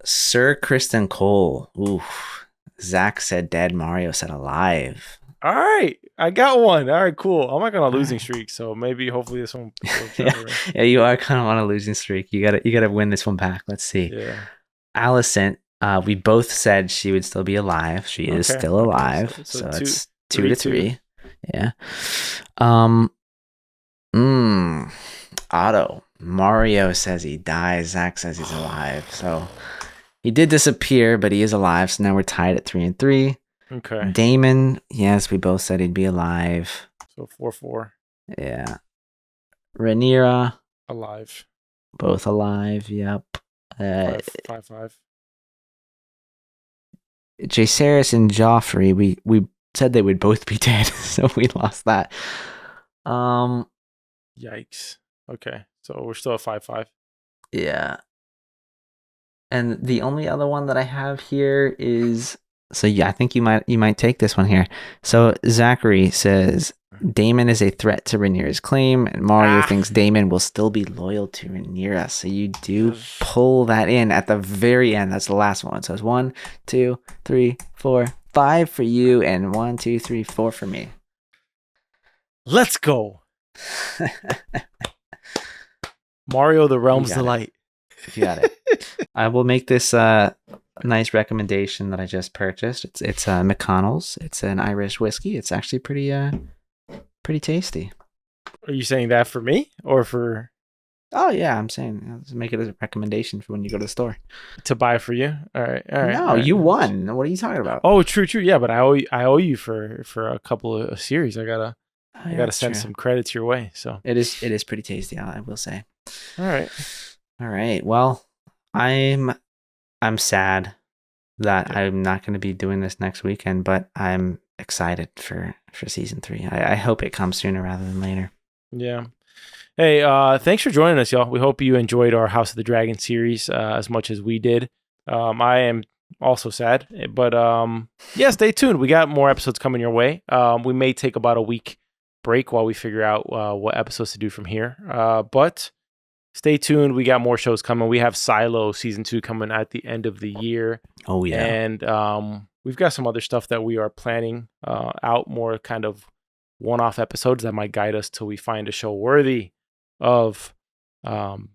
Sir Kristen Cole. Oof. Zach said dead. Mario said alive. All right, I got one. All right, cool. I'm not on a losing streak, so hopefully this one works out. Yeah, you are kind of on a losing streak. You gotta win this one back. Let's see. Yeah. Alicent. We both said she would still be alive. She is still alive. So it's 2-3. Yeah. Otto. Mario says he dies. Zach says he's alive. So he did disappear, but he is alive. So now we're tied at 3-3. Okay. Daemon. Yes, we both said he'd be alive. So 4-4. Yeah. Rhaenyra. Alive. Both alive. Yep. 5-5. Jace and Joffrey. We said they would both be dead, so we lost that. Yikes. Okay, so we're still at 5-5. Yeah. And the only other one that I have here is, so yeah, I think you might take this one here. So Zachary says Daemon is a threat to Rhaenyra's claim, and Mario thinks Daemon will still be loyal to Rhaenyra. So you do pull that in at the very end. That's the last one. So it's 1, 2, 3, 4, 5 for you, and 1, 2, 3, 4 for me. Let's go. Mario, the realm's delight. You got it. I will make this nice recommendation that I just purchased. It's McConnell's. It's an Irish whiskey. It's actually pretty tasty. Are you saying that for me or for? Oh yeah, I'm saying let's make it as a recommendation for when you go to the store to buy for you. All right. No, you won. What are you talking about? Oh, true. Yeah, but I owe you for a couple of series. I gotta send some credits your way. So it is pretty tasty. I will say. All right. Well, I'm sad that I'm not going to be doing this next weekend, but I'm excited for season 3. I hope it comes sooner rather than later. Yeah. Hey, thanks for joining us, y'all. We hope you enjoyed our House of the Dragon series as much as we did. I am also sad, but yeah, stay tuned. We got more episodes coming your way. We may take about a week break while we figure out what episodes to do from here. But stay tuned. We got more shows coming. We have Silo season 2 coming at the end of the year. Oh yeah. And we've got some other stuff that we are planning out, more kind of one-off episodes that might guide us till we find a show worthy of the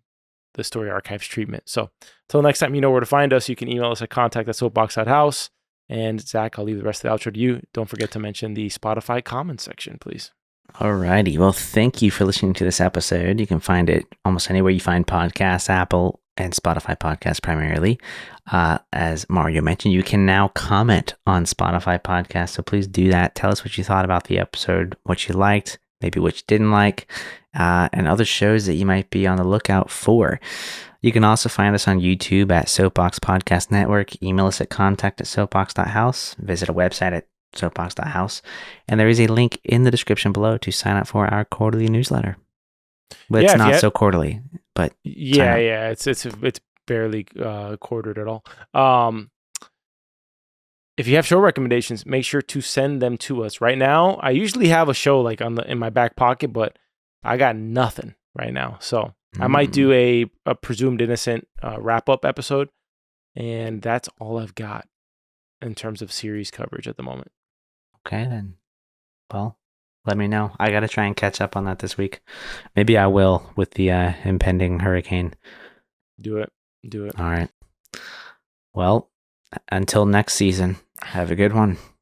Story Archives treatment. So until next time, you know where to find us. You can email us at contact@soapbox.house. And Zach, I'll leave the rest of the outro to you. Don't forget to mention the Spotify comments section, please. Alrighty. Well, thank you for listening to this episode. You can find it almost anywhere you find podcasts, Apple and Spotify podcasts primarily. As Mario mentioned, you can now comment on Spotify podcasts. So please do that. Tell us what you thought about the episode, what you liked, maybe what you didn't like, and other shows that you might be on the lookout for. You can also find us on YouTube at Soapbox Podcast Network. Email us at contact@soapbox.house. Visit our website at soapbox.house, and there is a link in the description below to sign up for our quarterly newsletter. But it's not so quarterly, but yeah, it's barely quartered at all. If you have show recommendations, make sure to send them to us. Right now, I usually have a show like in my back pocket, but I got nothing right now. So I might do a Presumed Innocent wrap-up episode, and that's all I've got in terms of series coverage at the moment. Okay, then. Well, let me know. I got to try and catch up on that this week. Maybe I will with the impending hurricane. Do it. All right. Well, until next season, have a good one.